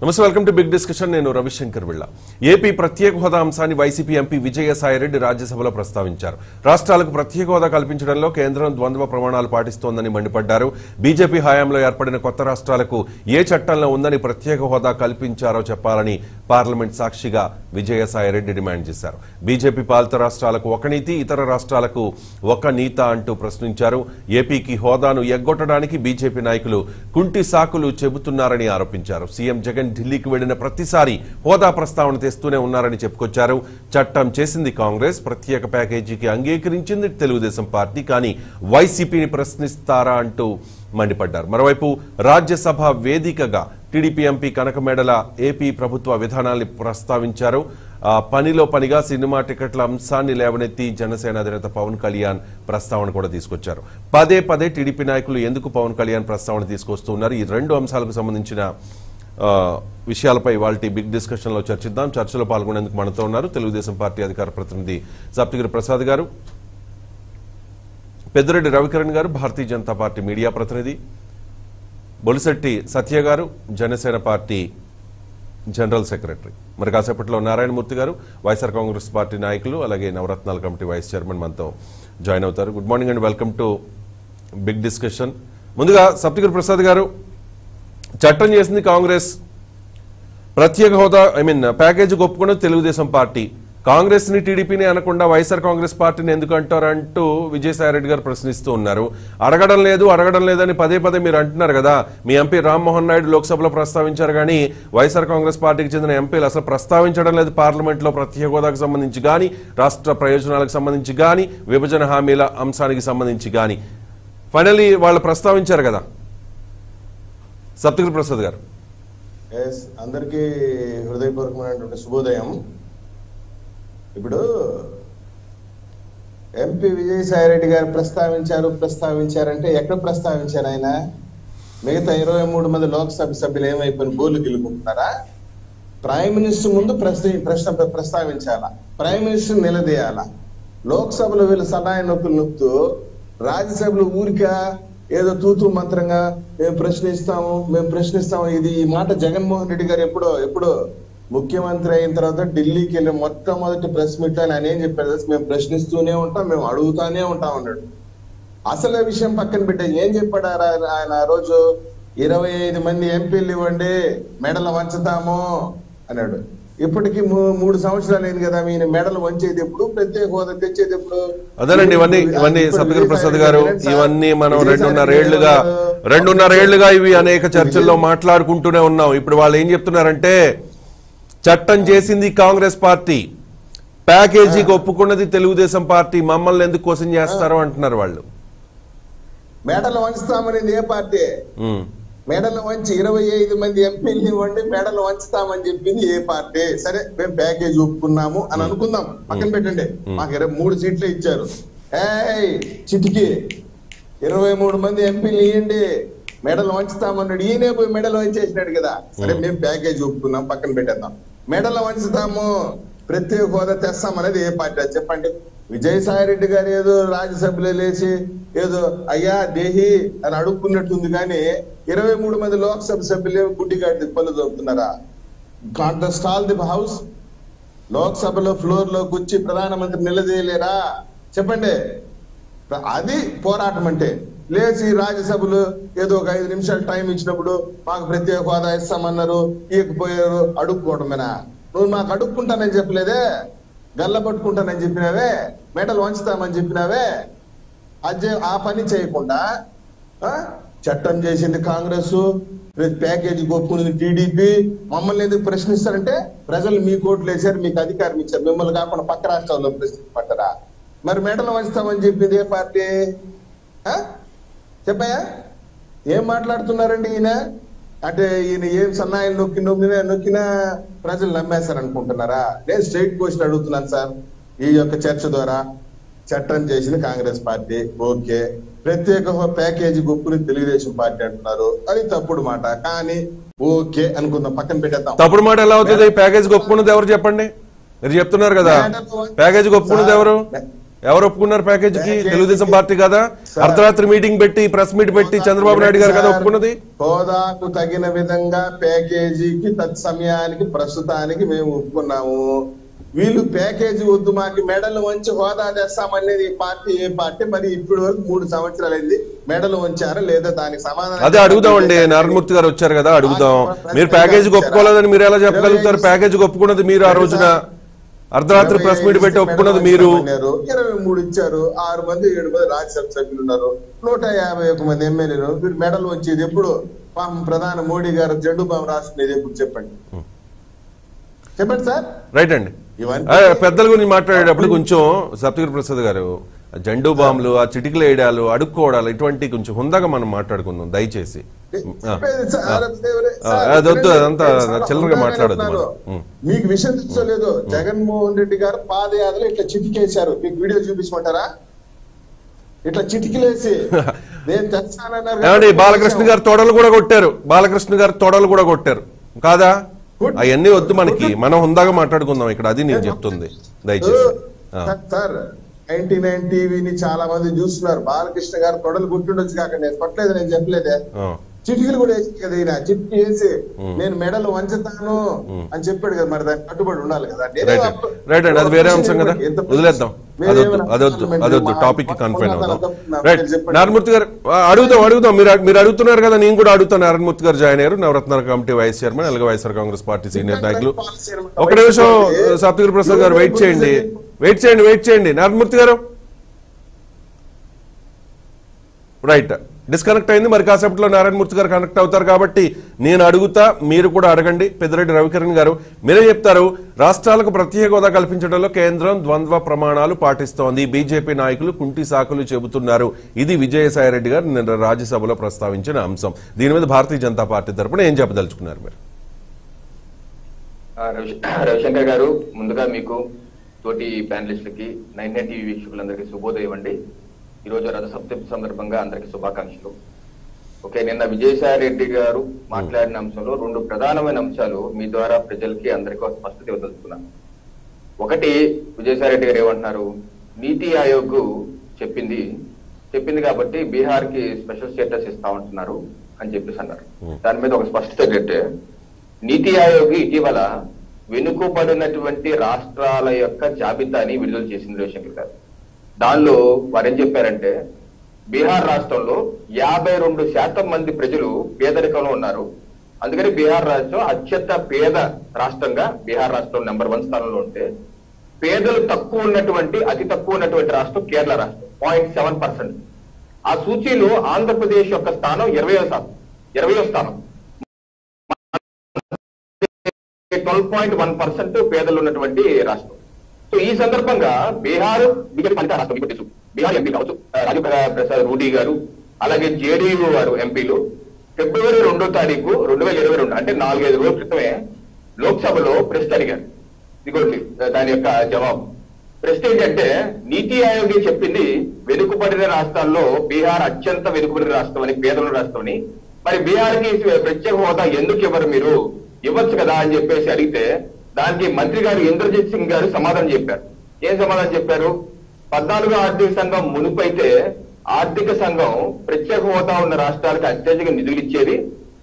నమస్తే, welcome to big discussion. నేను Ravishankar విళ్ళ. AP ప్రత్యేక హోదా అంశాన్ని వైసీపీ ఎంపీ విజయసాయిరెడ్డి రాజ్యసభలో ప్రస్తావించారు. రాష్ట్రాలకు ప్రత్యేక హోదా కల్పించడంలో కేంద్రం ద్వంద్వ ప్రమాణాలు పాటిస్తోందని మండిపడ్డారు. బీజేపీ హయాంలో ఏర్పడిన కొత్త రాష్ట్రాలకు ఏ చట్టంలో ఉందని ప్రత్యేక హోదా కల్పించారో చెప్పాలని పార్లమెంట్ సాక్షిగా విజయసాయిరెడ్డి డిమాండ్ చేశారు. బీజేపీ పాలిత రాష్ట్రాలకు ఒక నీతి, ఇతర రాష్ట్రాలకు ఒక నీత అంటూ ప్రశ్నించారు. ఏపీకి హోదాను ఎగ్గొట్టడానికి బీజేపీ నాయకులు కుంటి సాకులు చెబుతున్నారని ఆరోపించారు. సీఎం జగన్ ఢిల్లీకి వెళ్లిన ప్రతిసారి హోదా ప్రస్తావన తెస్తూనే ఉన్నారని చెప్పుకొచ్చారు. చట్టం చేసింది కాంగ్రెస్, ప్రత్యేక ప్యాకేజీకి అంగీకరించింది తెలుగుదేశం పార్టీ, కానీ వైసీపీని ప్రశ్నిస్తారా అంటూ మండిపడ్డారు. మరోవైపు రాజ్యసభ వేదికగా టీడీపీ ఎంపీ కనకమేడల ఏపీ ప్రభుత్వ విధానాన్ని ప్రస్తావించారు. పనిలో పనిగా సినిమా టికెట్ల అంశాన్ని లేవనెత్తి జనసేన అధినేత పవన్ కళ్యాణ్ ప్రస్తావన కూడా తీసుకొచ్చారు. పదే పదే టీడీపీ నాయకులు ఎందుకు పవన్ కళ్యాణ్ ప్రస్తావన తీసుకొస్తున్నారు? ఈ రెండు అంశాలకు సంబంధించిన విషయాలపై వాళ్ళ బిగ్ డిస్కషన్ లో చర్చిద్దాం. చర్చలో పాల్గొనేందుకు మనతో ఉన్నారు తెలుగుదేశం పార్టీ అధికార ప్రతినిధి సప్తగిరి ప్రసాద్ గారు, పెద్దిరెడ్డి రవికిరణ్ గారు, భారతీయ జనతా పార్టీ మీడియా ప్రతినిధి, బొలిశెట్టి సత్య గారు, జనసేన పార్టీ జనరల్ సెక్రటరీ. మరి కాసేపట్లో నారాయణమూర్తి గారు, వైఎస్ఆర్ కాంగ్రెస్ పార్టీ నాయకులు, అలాగే నవరత్నాల కమిటీ వైస్ చైర్మన్ మనతో జాయిన్ అవుతారు. Good morning and welcome to big discussion. ముందుగా సప్తగిరి ప్రసాద్ గారు, చట్టం చేసింది కాంగ్రెస్, ప్రత్యేక హోదా ప్యాకేజీ ఒప్పుకున్నది తెలుగుదేశం పార్టీ, కాంగ్రెస్ ని టీడీపీని అనకుండా వైఎస్ఆర్ కాంగ్రెస్ పార్టీని ఎందుకు అంటారంటూ విజయసాయిరెడ్డి గారు ప్రశ్నిస్తూ ఉన్నారు. అడగడం లేదని పదే పదే మీరు అంటున్నారు కదా. మీ ఎంపీ రామ్మోహన్ నాయుడు లోక్సభలో ప్రస్తావించారు, కానీ వైఎస్ఆర్ కాంగ్రెస్ పార్టీకి చెందిన ఎంపీలు అసలు ప్రస్తావించడం లేదు. పార్లమెంట్ లో ప్రత్యేక హోదాకు సంబంధించి కానీ, రాష్ట్ర ప్రయోజనాలకు సంబంధించి కానీ, విభజన హామీల అంశానికి సంబంధించి కానీ ఫైనల్లీ వాళ్ళు ప్రస్తావించారు కదా. సప్తగిరి ప్రసాద్ గారు. అందరికీ హృదయపూర్వకమైనటువంటి శుభోదయం. ఇప్పుడు ఎంపీ విజయసాయిరెడ్డి గారు ప్రస్తావించారంటే ఎక్కడ ప్రస్తావించారు? ఆయన మిగతా 23 మంది లోక్సభ సభ్యులు ఏమైపోయిన బోర్లు గెలుపుకుంటున్నారా? ప్రైమ్ మినిస్టర్ ముందు ప్రస్తావించాలా, ప్రైమ్ మినిస్టర్ నిలదీయాలా. లోక్సభలో వీళ్ళు సన్నాయి నొప్పులు నొప్పుతూ రాజ్యసభలో ఊరికా ఏదో తూతూ మంత్రంగా మేము ప్రశ్నిస్తాము. ఇది ఈ మాట జగన్మోహన్ రెడ్డి గారు ఎప్పుడో ముఖ్యమంత్రి అయిన తర్వాత ఢిల్లీకి వెళ్ళి మొట్టమొదటి ప్రెస్ మీట్ అని ఆయన ఏం చెప్పారు? మేము ప్రశ్నిస్తూనే ఉంటాం, మేము అడుగుతానే ఉంటాం అన్నాడు. అసలు విషయం పక్కన పెట్టే ఏం చెప్పాడు ఆయన ఆ రోజు? 25 మంది ఎంపీలు ఇవ్వండి, మెడలు వంచుతాము అన్నాడు. ఇప్పటికి 3 సంవత్సరాలు అయింది కదా. మీ మెడలు వంచేది ఎప్పుడు, ప్రత్యేక హోదా తెచ్చేది ఎప్పుడు? అదేనండి, ఇవన్నీ సప్తగిరి ప్రసాద్ గారు, ఇవన్నీ మనం 2.5 ఏళ్లుగా ఇవి అనేక చర్చల్లో మాట్లాడుకుంటూనే ఉన్నాం. ఇప్పుడు వాళ్ళు ఏం చెప్తున్నారంటే, చట్టం చేసింది కాంగ్రెస్ పార్టీ, ప్యాకేజీకి ఒప్పుకున్నది తెలుగుదేశం పార్టీ, మమ్మల్ని ఎందుకు క్వశ్చన్ చేస్తారు అంటున్నారు వాళ్ళు. మెడలు వంచుతామనేది ఏ పార్టీ? మెడలు వంచి 25 మంది ఎంపీలు ఇవ్వండి, మెడలు వంచుతామని చెప్పింది ఏ పార్టీ? సరే, మేము ప్యాకేజ్ ఒప్పుకున్నాము అని అనుకుందాం, పక్కన పెట్టండి. మాకు 3 సీట్లు ఇచ్చారు. చిటికి 23 మంది ఎంపీలు ఇవ్వండి, మెడలు వంచుతామన్నాడు. ఈయనే పోయి మెడలు వంచేసినాడు కదా. సరే, మేము ప్యాకేజ్ ఒప్పుకున్నాం, పక్కన పెట్టేద్దాం. మెడలు వంచుతాము, ప్రత్యేక హోదా తెస్తామనేది ఏ పార్టీ? చెప్పండి. విజయసాయిరెడ్డి గారు ఏదో రాజ్యసభలో లేచి ఏదో అయ్యా దేహి అని అడుక్కున్నట్టుంది, కానీ 23 మంది లోక్సభ సభ్యులు గుడ్డిగాడి పళ్ళు దొరుకుతున్నారా? Contest all the house. లోక్సభలో ఫ్లోర్ లో కూర్చి ప్రధానమంత్రి నిలదీయలేరా? చెప్పండి. అది పోరాటం అంటే. లేచి రాజ్యసభలు ఏదో ఒక 5 నిమిషాలు టైం ఇచ్చినప్పుడు మాకు ప్రత్యేక హోదా ఇస్తామన్నారు, ఇవ్వకపోయారు, అడుక్కోవడమేనా? నువ్వు మాకు అడుక్కుంటానని చెప్పలేదే, గల్ల పట్టుకుంటానని చెప్పినావే, మెడలు వంచుతామని చెప్పినావే. ఆ పని చేయకుండా చట్టం చేసింది కాంగ్రెస్, ప్యాకేజీ ఒప్పుకున్నది టీడీపీ, మమ్మల్ని ఎందుకు ప్రశ్నిస్తారంటే ప్రజలు మీ కోట్లు వేశారు, మీకు అధికారం ఇచ్చారు, మిమ్మల్ని కాకుండా పక్క రాష్ట్రాల్లో ప్రశ్నించబడ్డారా? మరి మెడలు వంచుతామని చెప్పింది ఏ పార్టీ? చెప్పాయా? ఏం మాట్లాడుతున్నారండి ఈయన? అంటే ఈయన ఏం సన్నాయిలు నొక్కినా ప్రజలు నమ్మేశారు అనుకుంటున్నారా? నేను స్ట్రైట్ క్వశ్చన్ అడుగుతున్నాను సార్. ఈ యొక్క చర్చ ద్వారా చట్టం చేసింది కాంగ్రెస్ పార్టీ, ఓకే. ప్రత్యేక ప్యాకేజీ గొప్పని తెలుగుదేశం పార్టీ అంటున్నారు, అది తప్పుడు మాట. కానీ ఓకే అనుకుందాం, పక్కన పెట్టేద్దాం. తప్పుడు మాట ఎలా అవుతుంది? ప్యాకేజీ ఒప్పుకున్నది ఎవరు చెప్పండి? మీరు చెప్తున్నారు కదా, ప్యాకేజీ ఒప్పుకున్నది ఎవరు? ఎవరు ఒప్పుకున్నారు ప్యాకేజీకి? తెలుగుదేశం పార్టీ కదా. అర్ధరాత్రి మీటింగ్ పెట్టి ప్రెస్ మీట్ పెట్టి చంద్రబాబు నాయుడు గారు కదా ఒప్పుకున్నది. హోదాకు తగిన విధంగా ప్యాకేజీకి తత్సమయానికి ప్రస్తుతానికి మేము ఒప్పుకున్నాము. వీళ్ళు ప్యాకేజీ వద్దు మాకు మెడలు వంచి హోదా తెస్తామనేది ఏ పార్టీ మరి ఇప్పటి వరకు 3 సంవత్సరాలు అయింది. మెడలు వంచారా లేదా దానికి సమాధానం అదే అడుగుదామండి. నారాయణమూర్తి గారు వచ్చారు కదా, అడుగుదాం. మీరు ప్యాకేజీకి ఒప్పుకోలేదని మీరు ఎలా చెప్పగలుగుతారు? ప్యాకేజీకి ఒప్పుకున్నది మీరు, ఆ రోజున అర్ధరాత్రి ప్రెస్ మీట్ పెట్టి ఒప్పుకున్నది మీరు. 23 ఇచ్చారు, 6 మంది 7 మంది రాజ్యసభ సభ్యులు ఉన్నారు, 151 మంది ఎమ్మెల్యేలు. మీరు మెడలు వచ్చేది ఎప్పుడు? ప్రధాని మోడీ గారు జెండు బాంబు రాసుకునేది ఎప్పుడు? చెప్పండి సార్. రైట్ అండి. పెద్దల గురించి మాట్లాడేటప్పుడు కొంచెం సప్తగిరి ప్రసాద్ గారు జెండు బాంబులు, ఆ చిటికలు వేయడాలు, అడుక్కోవడాలు ఇటువంటి కొంచెం హుందాగా మనం మాట్లాడుకుందాం దయచేసి. అదొద్దు, అదంతా చిల్లరగా మాట్లాడద్దు. మీకు విషయం తెలుసలేదు, జగన్మోహన్ రెడ్డి గారు పాదయాత్రలో ఇట్లా చిటికేశారు. మీకు వీడియో చూపించమంటారా? ఇట్లా చిటికలేసి నేను తెచ్చానన్నారు. బాలకృష్ణ గారు తొడలు కూడా కొట్టారు, బాలకృష్ణ గారు తొడలు కూడా కొట్టారు కాదా? అవన్నీ వద్దు మనకి, మనం హుందాగా మాట్లాడుకుందాం ఇక్కడ. అది నేను చెప్తుంది దయచేసి. సార్ 99 టీవీని చాలా మంది చూస్తున్నారు. బాలకృష్ణ గారు తొడలు గుర్తుండొచ్చు కాక నేను కొట్టలేదు, నేను చెప్పలేదే. చిటికీలు కూడా వేసి కదా ఈయన, చిటికి వేసి నేను మెడలు వంచుతాను అని చెప్పాడు కదా, మరి దానికి కట్టుబడి ఉండాలి కదా. రైట్ అండి, అది వేరే అంశం కదా, వదిలేద్దాం. అదొద్దు టాపిక్ కి కన్ఫైన్ అవుతాం. రైట్, నారాయణమూర్తి గారు అడుగుదాం. మీరు అడుగుతున్నారు కదా, నేను కూడా అడుగుతాను. నారాయణమూర్తి గారు జాయిన్ అయ్యారు, నవరత్నాల కమిటీ వైస్ చైర్మన్, అలాగే వైఎస్ఆర్ కాంగ్రెస్ పార్టీ సీనియర్ నాయకులు. ఒక నిమిషం సప్తగిరి ప్రసాద్ గారు వెయిట్ చేయండి. నారాయణమూర్తి గారు రైట్, డిస్కనెక్ట్ అయింది. మరి కాసేపట్లో నారాయణమూర్తి గారు కనెక్ట్ అవుతారు కాబట్టి నేను అడుగుతా, మీరు కూడా అడగండి. పెద్దిరెడ్డి రవికిరణ్ గారు మీరే చెప్తారు. రాష్ట్రాలకు ప్రత్యేక హోదా కల్పించడంలో కేంద్రం ద్వంద్వ ప్రమాణాలు పాటిస్తోంది, బీజేపీ నాయకులు కుంటి సాకులు చెబుతున్నారు. ఇది విజయసాయిరెడ్డి గారు నిన్న రాజ్యసభలో ప్రస్తావించిన అంశం. దీని మీద భారతీయ జనతా పార్టీ తరఫున ఏం చెప్పదలుచుకున్నారు మీరు? రవిశంకర్ గారు, ముందుగా మీకు, తోటి ప్యానలిస్టులకి, 99 టీవీ వీక్షకులందరికీ శుభోదయం అండి. ఈ రోజు రథసప్తమి సందర్భంగా అందరికీ శుభాకాంక్షలు. ఓకే, నిన్న విజయసాయి రెడ్డి గారు మాట్లాడిన అంశంలో 2 ప్రధానమైన అంశాలు మీ ద్వారా ప్రజలకి అందరికీ స్పష్టత ఇవ్వదలుచుకున్నాను. ఒకటి, విజయసాయి రెడ్డి గారు ఏమంటున్నారు, నీతి ఆయోగ్ చెప్పింది కాబట్టి బీహార్ కి స్పెషల్ స్టేటస్ ఇస్తా ఉంటున్నారు అని చెప్పేసి అన్నారు. దాని మీద ఒక స్పష్టత ఏంటంటే, నీతి ఆయోగ్ ఇటీవల వెనుకబడినటువంటి రాష్ట్రాల యొక్క జాబితాని విడుదల చేసింది రవిశంకర్ గారు. దానిలో వారు ఏం చెప్పారంటే, బీహార్ రాష్ట్రంలో 52% మంది ప్రజలు పేదరికంలో ఉన్నారు. అందుకని బీహార్ రాష్ట్రం అత్యంత పేద రాష్ట్రంగా బీహార్ రాష్ట్రం నెంబర్ 1 స్థానంలో ఉంటే, పేదలు అతి తక్కువ ఉన్నటువంటి రాష్ట్రం కేరళ రాష్ట్రం 0.7%. ఆ సూచీలో ఆంధ్రప్రదేశ్ యొక్క స్థానం 20వ స్థానం. 12.1% పేదలు ఉన్నటువంటి రాష్ట్రం. సో ఈ సందర్భంగా బీహార్ బీజేపీ ఫలిత రాష్ట్రం మీకు తెలుసు. బీహార్ ఎంపీ కావచ్చు రాజీవ్ ప్రసాద్ రూడీ గారు, అలాగే జేడీయూ వారు ఎంపీలు ఫిబ్రవరి 2వ తారీఖు 2022 అంటే 4-5 రోజుల క్రితమే లోక్సభలో ప్రశ్న అడిగారు. ఇదిగోండి దాని యొక్క జవాబు. ప్రశ్న ఏంటంటే, నీతి ఆయోగ్ చెప్పింది వెనుకబడిన రాష్ట్రాల్లో బీహార్ అత్యంత వెనుకబడిన రాష్ట్రం అని, పేదల రాష్ట్రం అని. మరి బీహార్ కి ప్రత్యేక హోదా ఎందుకు ఇవ్వరు, మీరు ఇవ్వచ్చు కదా అని చెప్పేసి అడిగితే, దానికి మంత్రి గారు ఇంద్రజిత్ సింగ్ గారు సమాధానం చెప్పారు. ఏం సమాధానం చెప్పారు? 14వ ఆర్థిక సంఘం మునుపైతే ఆర్థిక సంఘం ప్రత్యేక హోదా ఉన్న రాష్ట్రాలకు అత్యధిక నిధులు ఇచ్చేది,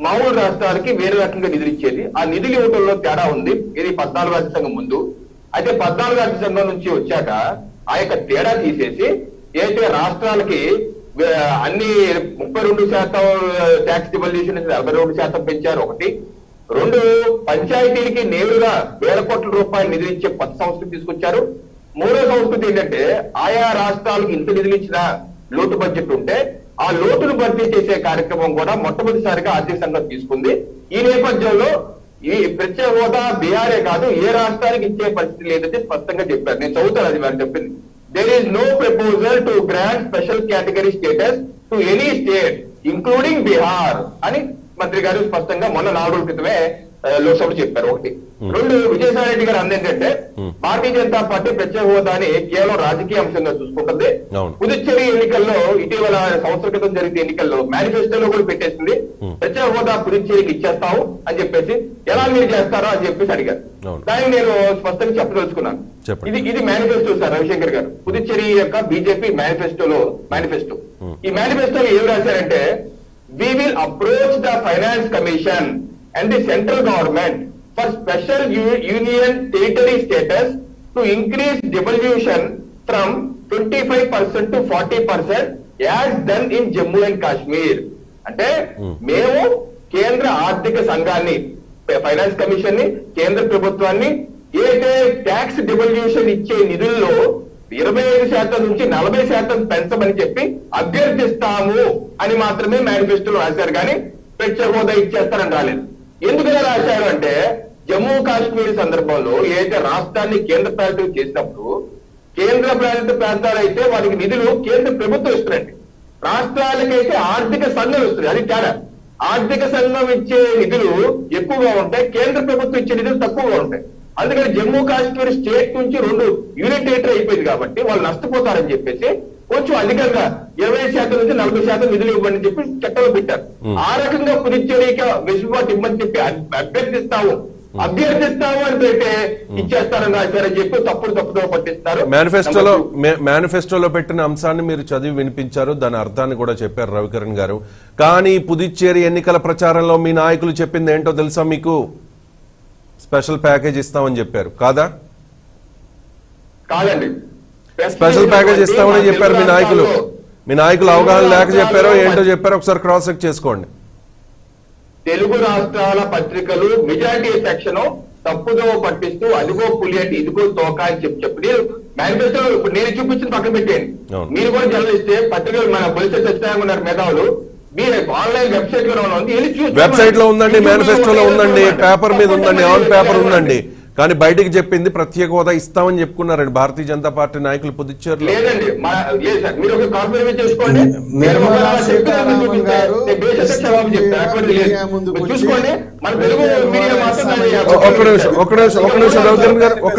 మామూలు రాష్ట్రాలకి వేరే రకంగా నిధులు ఇచ్చేది. ఆ నిధులు ఇవ్వడంలో తేడా ఉంది. ఇది 14వ ఆర్థిక సంఘం ముందు. అయితే 14వ ఆర్థిక సంఘం నుంచి వచ్చాక ఆ యొక్క తేడా తీసేసి ఏదైతే రాష్ట్రాలకి అన్ని 32% ట్యాక్స్ డివల్యూషన్ 42% పెంచారు. 1. 2, పంచాయతీలకి నేరుగా వేల కోట్ల రూపాయలు నిధులు ఇచ్చే కొత్త సంస్కృతి తీసుకొచ్చారు. 3వ సంస్కృతి ఏంటంటే, ఆయా రాష్ట్రాలకు ఇంత నిధులు ఇచ్చిన లోటు బడ్జెట్ ఉంటే ఆ లోటును భర్తీ చేసే కార్యక్రమం కూడా మొట్టమొదటిసారిగా ఆర్థిక సంఘం తీసుకుంది. ఈ నేపథ్యంలో ఈ ప్రత్యేక హోదా బీహారే కాదు ఏ రాష్ట్రానికి ఇచ్చే పరిస్థితి లేదని స్పష్టంగా చెప్పారు. నేను చదువుతాను అది వారు చెప్పింది. There is no proposal to grant special category status to any state including Bihar అని మంత్రి గారు స్పష్టంగా మొన్న 4 రోజుల క్రితమే లోక్సభలో చెప్పారు. ఒకటి. రెండు, విజయసాయి రెడ్డి గారు అంది ఏంటంటే భారతీయ జనతా పార్టీ ప్రత్యేక హోదాని కేవలం రాజకీయ అంశంగా చూసుకుంటుంది. పుదుచ్చేరి ఎన్నికల్లో ఇటీవల సంవత్సరం క్రితం జరిగిన ఎన్నికల్లో మేనిఫెస్టోలో కూడా పెట్టేసింది ప్రత్యేక హోదా పుదుచ్చేరికి ఇచ్చేస్తాము అని చెప్పేసి, ఎలా మీరు చేస్తారో అని చెప్పేసి అడిగారు. దాన్ని నేను స్పష్టంగా చెప్పదలుచుకున్నాను. ఇది మేనిఫెస్టో సార్ రవిశంకర్ గారు, పుదుచ్చేరి యొక్క బీజేపీ మేనిఫెస్టో. ఈ మేనిఫెస్టోలో ఏం రాశారంటే, we will approach the finance commission and the central government for special union territory status to increase devolution from 25% to 40% as done in Jammu and Kashmir. అంటే మేము కేంద్ర ఆర్థిక సంఘాన్ని, ఫైనాన్స్ కమిషన్ ని, కేంద్ర ప్రభుత్వాన్ని ఏదైతే ట్యాక్స్ డివల్యూషన్ ఇచ్చే నిధుల్లో 25% నుంచి 40% పెంచమని చెప్పి అభ్యర్థిస్తాము అని మాత్రమే మేనిఫెస్టోలో రాశారు, కానీ ప్రత్యేక హోదా ఇచ్చేస్తారని రాలేదు. ఎందుకలా రాశారు అంటే, జమ్మూ కాశ్మీర్ సందర్భంలో ఏదైతే రాష్ట్రాన్ని కేంద్ర పాలితం చేసినప్పుడు, కేంద్ర పాలిత ప్రాంతాలు అయితే వాటికి నిధులు కేంద్ర ప్రభుత్వం ఇస్తున్నారండి, రాష్ట్రాలకైతే ఆర్థిక సంఘం ఇస్తుంది. అది తేడా. ఆర్థిక సంఘం ఇచ్చే నిధులు ఎక్కువగా ఉంటాయి, కేంద్ర ప్రభుత్వం ఇచ్చే నిధులు తక్కువగా ఉంటాయి. అందుకని జమ్మూ కాశ్మీర్ స్టేట్ నుంచి 2 యూనిట్ టెరిటరీ అయిపోయింది కాబట్టి వాళ్ళు నష్టపోతారని చెప్పేసి కొంచెం అధికంగా 20% నుంచి 40% నిధులు ఇవ్వని చెప్పి చట్టంలో పెట్టారు. ఆ రకంగా పుదుచ్చేరికి వెసులుబాటు ఇవ్వని చెప్పి అభ్యర్థిస్తాము అని పెడితే ఇచ్చేస్తారని రాశారని చెప్పి తప్పుదో పట్టిస్తారు. మేనిఫెస్టోలో పెట్టిన అంశాన్ని మీరు చదివి వినిపించారు, దాని అర్థాన్ని కూడా చెప్పారు రవికిరణ్ గారు. కానీ పుదుచ్చేరి ఎన్నికల ప్రచారంలో మీ నాయకులు చెప్పింది ఏంటో తెలుసా మీకు? స్పెషల్ ప్యాకేజ్ ఇస్తామని చెప్పారు కాదా? కాదండి, స్పెషల్ ప్యాకేజ్ ఇస్తామని చెప్పారు మీ నాయకులు అవగాహన లేక చెప్పారో ఏంటో చెప్పారో ఒకసారి క్రాస్ చెక్ చేసుకోండి. తెలుగు రాష్ట్రాల పత్రికలు మెజారిటీ సెక్షన్ తప్పుదో పట్టిస్తూ అదిగో పులి అంటే ఇదిగో తోక అని చెప్పి నేను మేనిఫెస్టోలో ఇప్పుడు నేను చూపించిన పక్కన పెట్టేయండి. మీరు కూడా జర్నలిస్తే పత్రికలు మన బొలిసె సత్యనారాయణ ఉన్నారు మేధావులు, మీరు ఆన్లైన్ వెబ్సైట్ లో ఉంది, వెబ్సైట్ లో ఉందండి, మేనిఫెస్టోలో ఉందండి, పేపర్ మీద ఉందండి, ఆన్ పేపర్ ఉందండి. కానీ బయటికి చెప్పింది ప్రత్యేక హోదా ఇస్తామని చెప్పుకున్నారండి భారతీయ జనతా పార్టీ నాయకులు పుదుచ్చేరిలో. లేదండి, లేదు సార్, మీరు ఒక కాన్ఫరెన్స్ చేసుకోండి, చూసుకోండి. మన తెలుగు మీడియా మాత్రం ఒక్క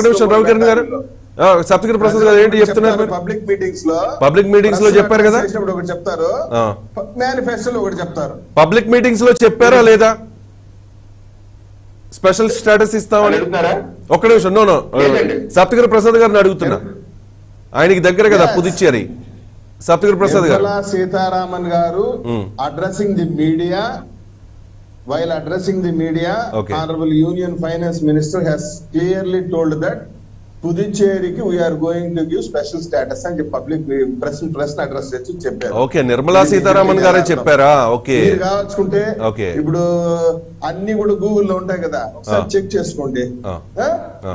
నిమిషం రవికిరణ్ గారు, సప్తగిరి ప్రసాద్ గారు ఏంటి చెప్తున్నారు? పబ్లిక్ మీటింగ్స్ లో చెప్పారు కదా, చెప్తారు మేనిఫెస్టోలో ఒకటి చెప్తారు. పబ్లిక్ మీటింగ్స్ లో చెప్పారా లేదా స్పెషల్ స్టేటస్ ఇస్తామని? ఒక్క నిమిషం, నో సప్తగిరి ప్రసాద్ గారిని అడుగుతున్నా, ఆయనకి దగ్గర కదా పుదుచ్చేరి. సప్తగిరి ప్రసాద్ గారు, సీతారామన్ గారు addressing the media, while addressing the media, Honorable Union Finance Minister has clearly told that పుదుచ్చేరికి we are going to give special status అని పబ్లిక్ ప్రెస్ అడ్రస్ చేసి చెప్పారు. ఓకే, నిర్మలా సీతారామన్ గారే చెప్పారా? ఓకే, కావాల్సుకుంటే ఇప్పుడు అన్ని కూడా గూగుల్లో ఉంటాయి కదా, ఒకసారి చెక్ చేసుకోండి.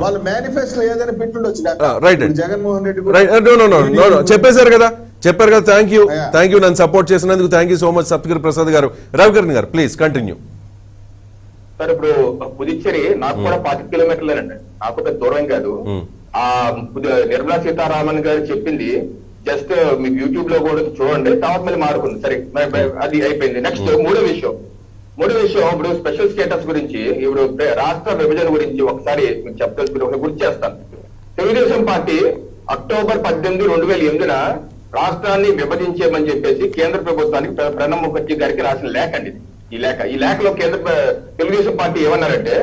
వాళ్ళ మేనిఫెస్టో ఏదైనా పెట్టుండొచ్చు. జగన్మోహన్ రెడ్డి చెప్పారు కదా. థ్యాంక్ యూ నన్ను సపోర్ట్ చేసినందుకు. Thank you so much Saptagiri Prasad గారు. రవికిరణ్ గారు ప్లీజ్ కంటిన్యూ. సార్, ఇప్పుడు పుదుచ్చేరి నాకు కూడా 40 కిలోమీటర్లేనండి, నాకు పెద్ద దూరం కాదు. ఆ నిర్మలా సీతారామన్ గారు చెప్పింది జస్ట్ మీకు యూట్యూబ్ లో కూడా చూడండి, తర్వాత మళ్ళీ మారుకుంది. సరే, అది అయిపోయింది. నెక్స్ట్ మూడో విషయం ఇప్పుడు స్పెషల్ స్టేటస్ గురించి, ఇప్పుడు రాష్ట్ర విభజన గురించి ఒకసారి మీకు చెప్పదలుచుకుని గుర్తు చేస్తాను. తెలుగుదేశం పార్టీ అక్టోబర్ 18, 2008 రాష్ట్రాన్ని విభజించేమని చెప్పేసి కేంద్ర ప్రభుత్వానికి ప్రణబ్ ముఖర్జీ గారికి రాసిన లేఖ అండి. ఈ లేఖలో తెలుగుదేశం పార్టీ ఏమన్నారంటే,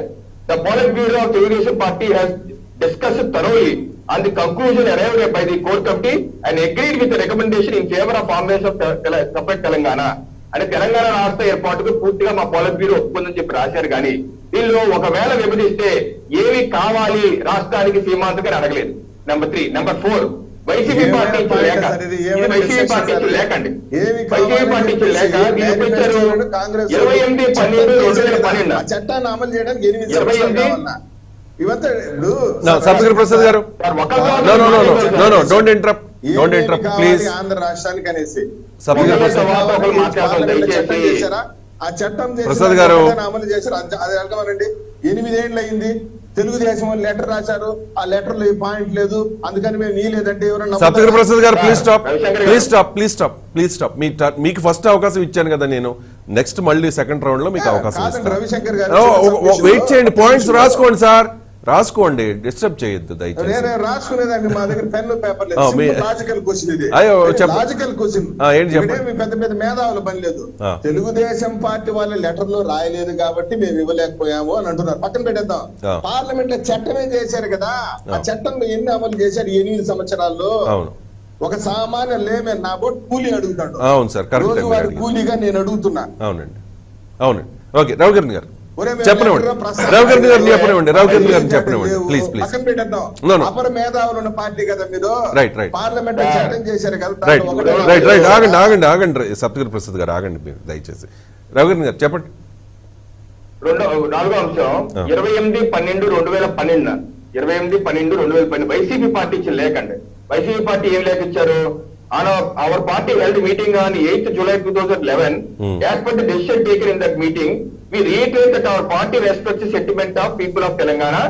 the polit bureau of Telugu Desam party has discussed thoroughly on the conclusion arrived by the core committee and agreed with recommendation in favour of formation of separate Telangana. అంటే తెలంగాణ రాష్ట్ర ఏర్పాటుకు పూర్తిగా మా పోలిట్ బ్యూరో ఒప్పుకుందని చెప్పి రాశారు. కానీ వీళ్ళు ఒకవేళ విభజిస్తే ఏమి కావాలి రాష్ట్రానికి సీమాంతగా అడగలేదు. నెంబర్ 3. నెంబర్ 4, వైసీపీ పార్టీ ఇచ్చిన లేఖ. వైసీపీ పార్టీ ఇచ్చిన లేఖ అండి. వైసీపీ పార్టీ ఇచ్చిన లేఖ మీరు ఇచ్చారు 28/12/2012 చట్టాన్ని అమలు చేయడానికి 28 సప్తగిరి ప్రసాద్ గారు, డోంట్ ఇంటరప్ట్ ప్లీజ్. ఆంధ్ర రాష్ట్రానికి అనేసి సప్తగిరి ప్రసాద్ ఆ చట్టం ప్రసాద్ గారు అమలు చేశారు. అది అడగమనండి. 8 ఏళ్ళు అయింది. తెలుగుదేశం వాళ్ళు లెటర్ రాశారు, ఆ లెటర్ లో పాయింట్ లేదు, అందుకని మేము నీ లేదంటే ఎవరన్నా. సప్తగిరి ప్రసాద్ గారు ప్లీజ్ స్టాప్. మీకు ఫస్ట్ అవకాశం ఇచ్చాను కదా నేను. నెక్స్ట్ మళ్ళీ సెకండ్ రౌండ్ లో మీకు అవకాశం కాదండి, ఇస్తాను. రవిశంకర్ గారు వెయిట్ చేయండి, పాయింట్స్ రాసుకోండి సార్, రాసుకోండి, డిస్టర్బ్ చేయొద్దు దయచేసి. నేను రాసుకునేదాన్ని, మా దగ్గర పెన్ను పేపర్ లేదు. లాజికల్ క్వశ్చన్ ఇది, అయ్యో, చెప్పండి. Logical question. ఏంటి చెప్పండి. మీ పెద్ద పెద్ద మేధావుల పని లేదు. తెలుగుదేశం పార్టీ వాళ్ళ లెటర్ లో రాయలేదు కాబట్టి మేము ఇవ్వలేకపోయాము అని అంటున్నారు. పక్కన పెట్టేద్దాం. పార్లమెంట్ లో చట్టమే చేశారు కదా, ఆ చట్టంలో ఎన్ని అమలు చేశారు 8 సంవత్సరాల్లో? ఒక సామాన్య లేమే నా బోట్ కూలీ అడుగుతాడు. అవును సార్, రోజువారీ కూలీగా నేను అడుగుతున్నా. అవునండి, అవునండి. ఓకే, రవికిరణ్ గారు చెప్పనివ్వండి, రవికిరణ్ గారు చెప్పనివ్వండి, రవికిరణ్ గారు చెప్పనివ్వండి ప్లీజ్ ప్లీజ్. పక్కన పెట్టేద్దాం. అపర మేధావులు ఉన్న పార్టీ కదా మీరు. రైట్ రైట్ పార్లమెంట్ చట్టం చేశారు కదా. రైట్ రైట్ రైట్ ఆగండి ఆగండి ఆగండి సప్తగిరి ప్రసాద్ గారు ఆగండి మీరు దయచేసి. రవికిరణ్ గారు చెప్పండి. నాలుగో అంశం 28/12/2012 28/12/2012 వైసీపీ పార్టీ ఇచ్చిన లేఖ అండి. వైసీపీ పార్టీ ఏం లేఖ ఇచ్చారు? Our party held a meeting on 8th July 2011. As per the decision taken in that meeting, we reiterate that our party respects the sentiment of people of Telangana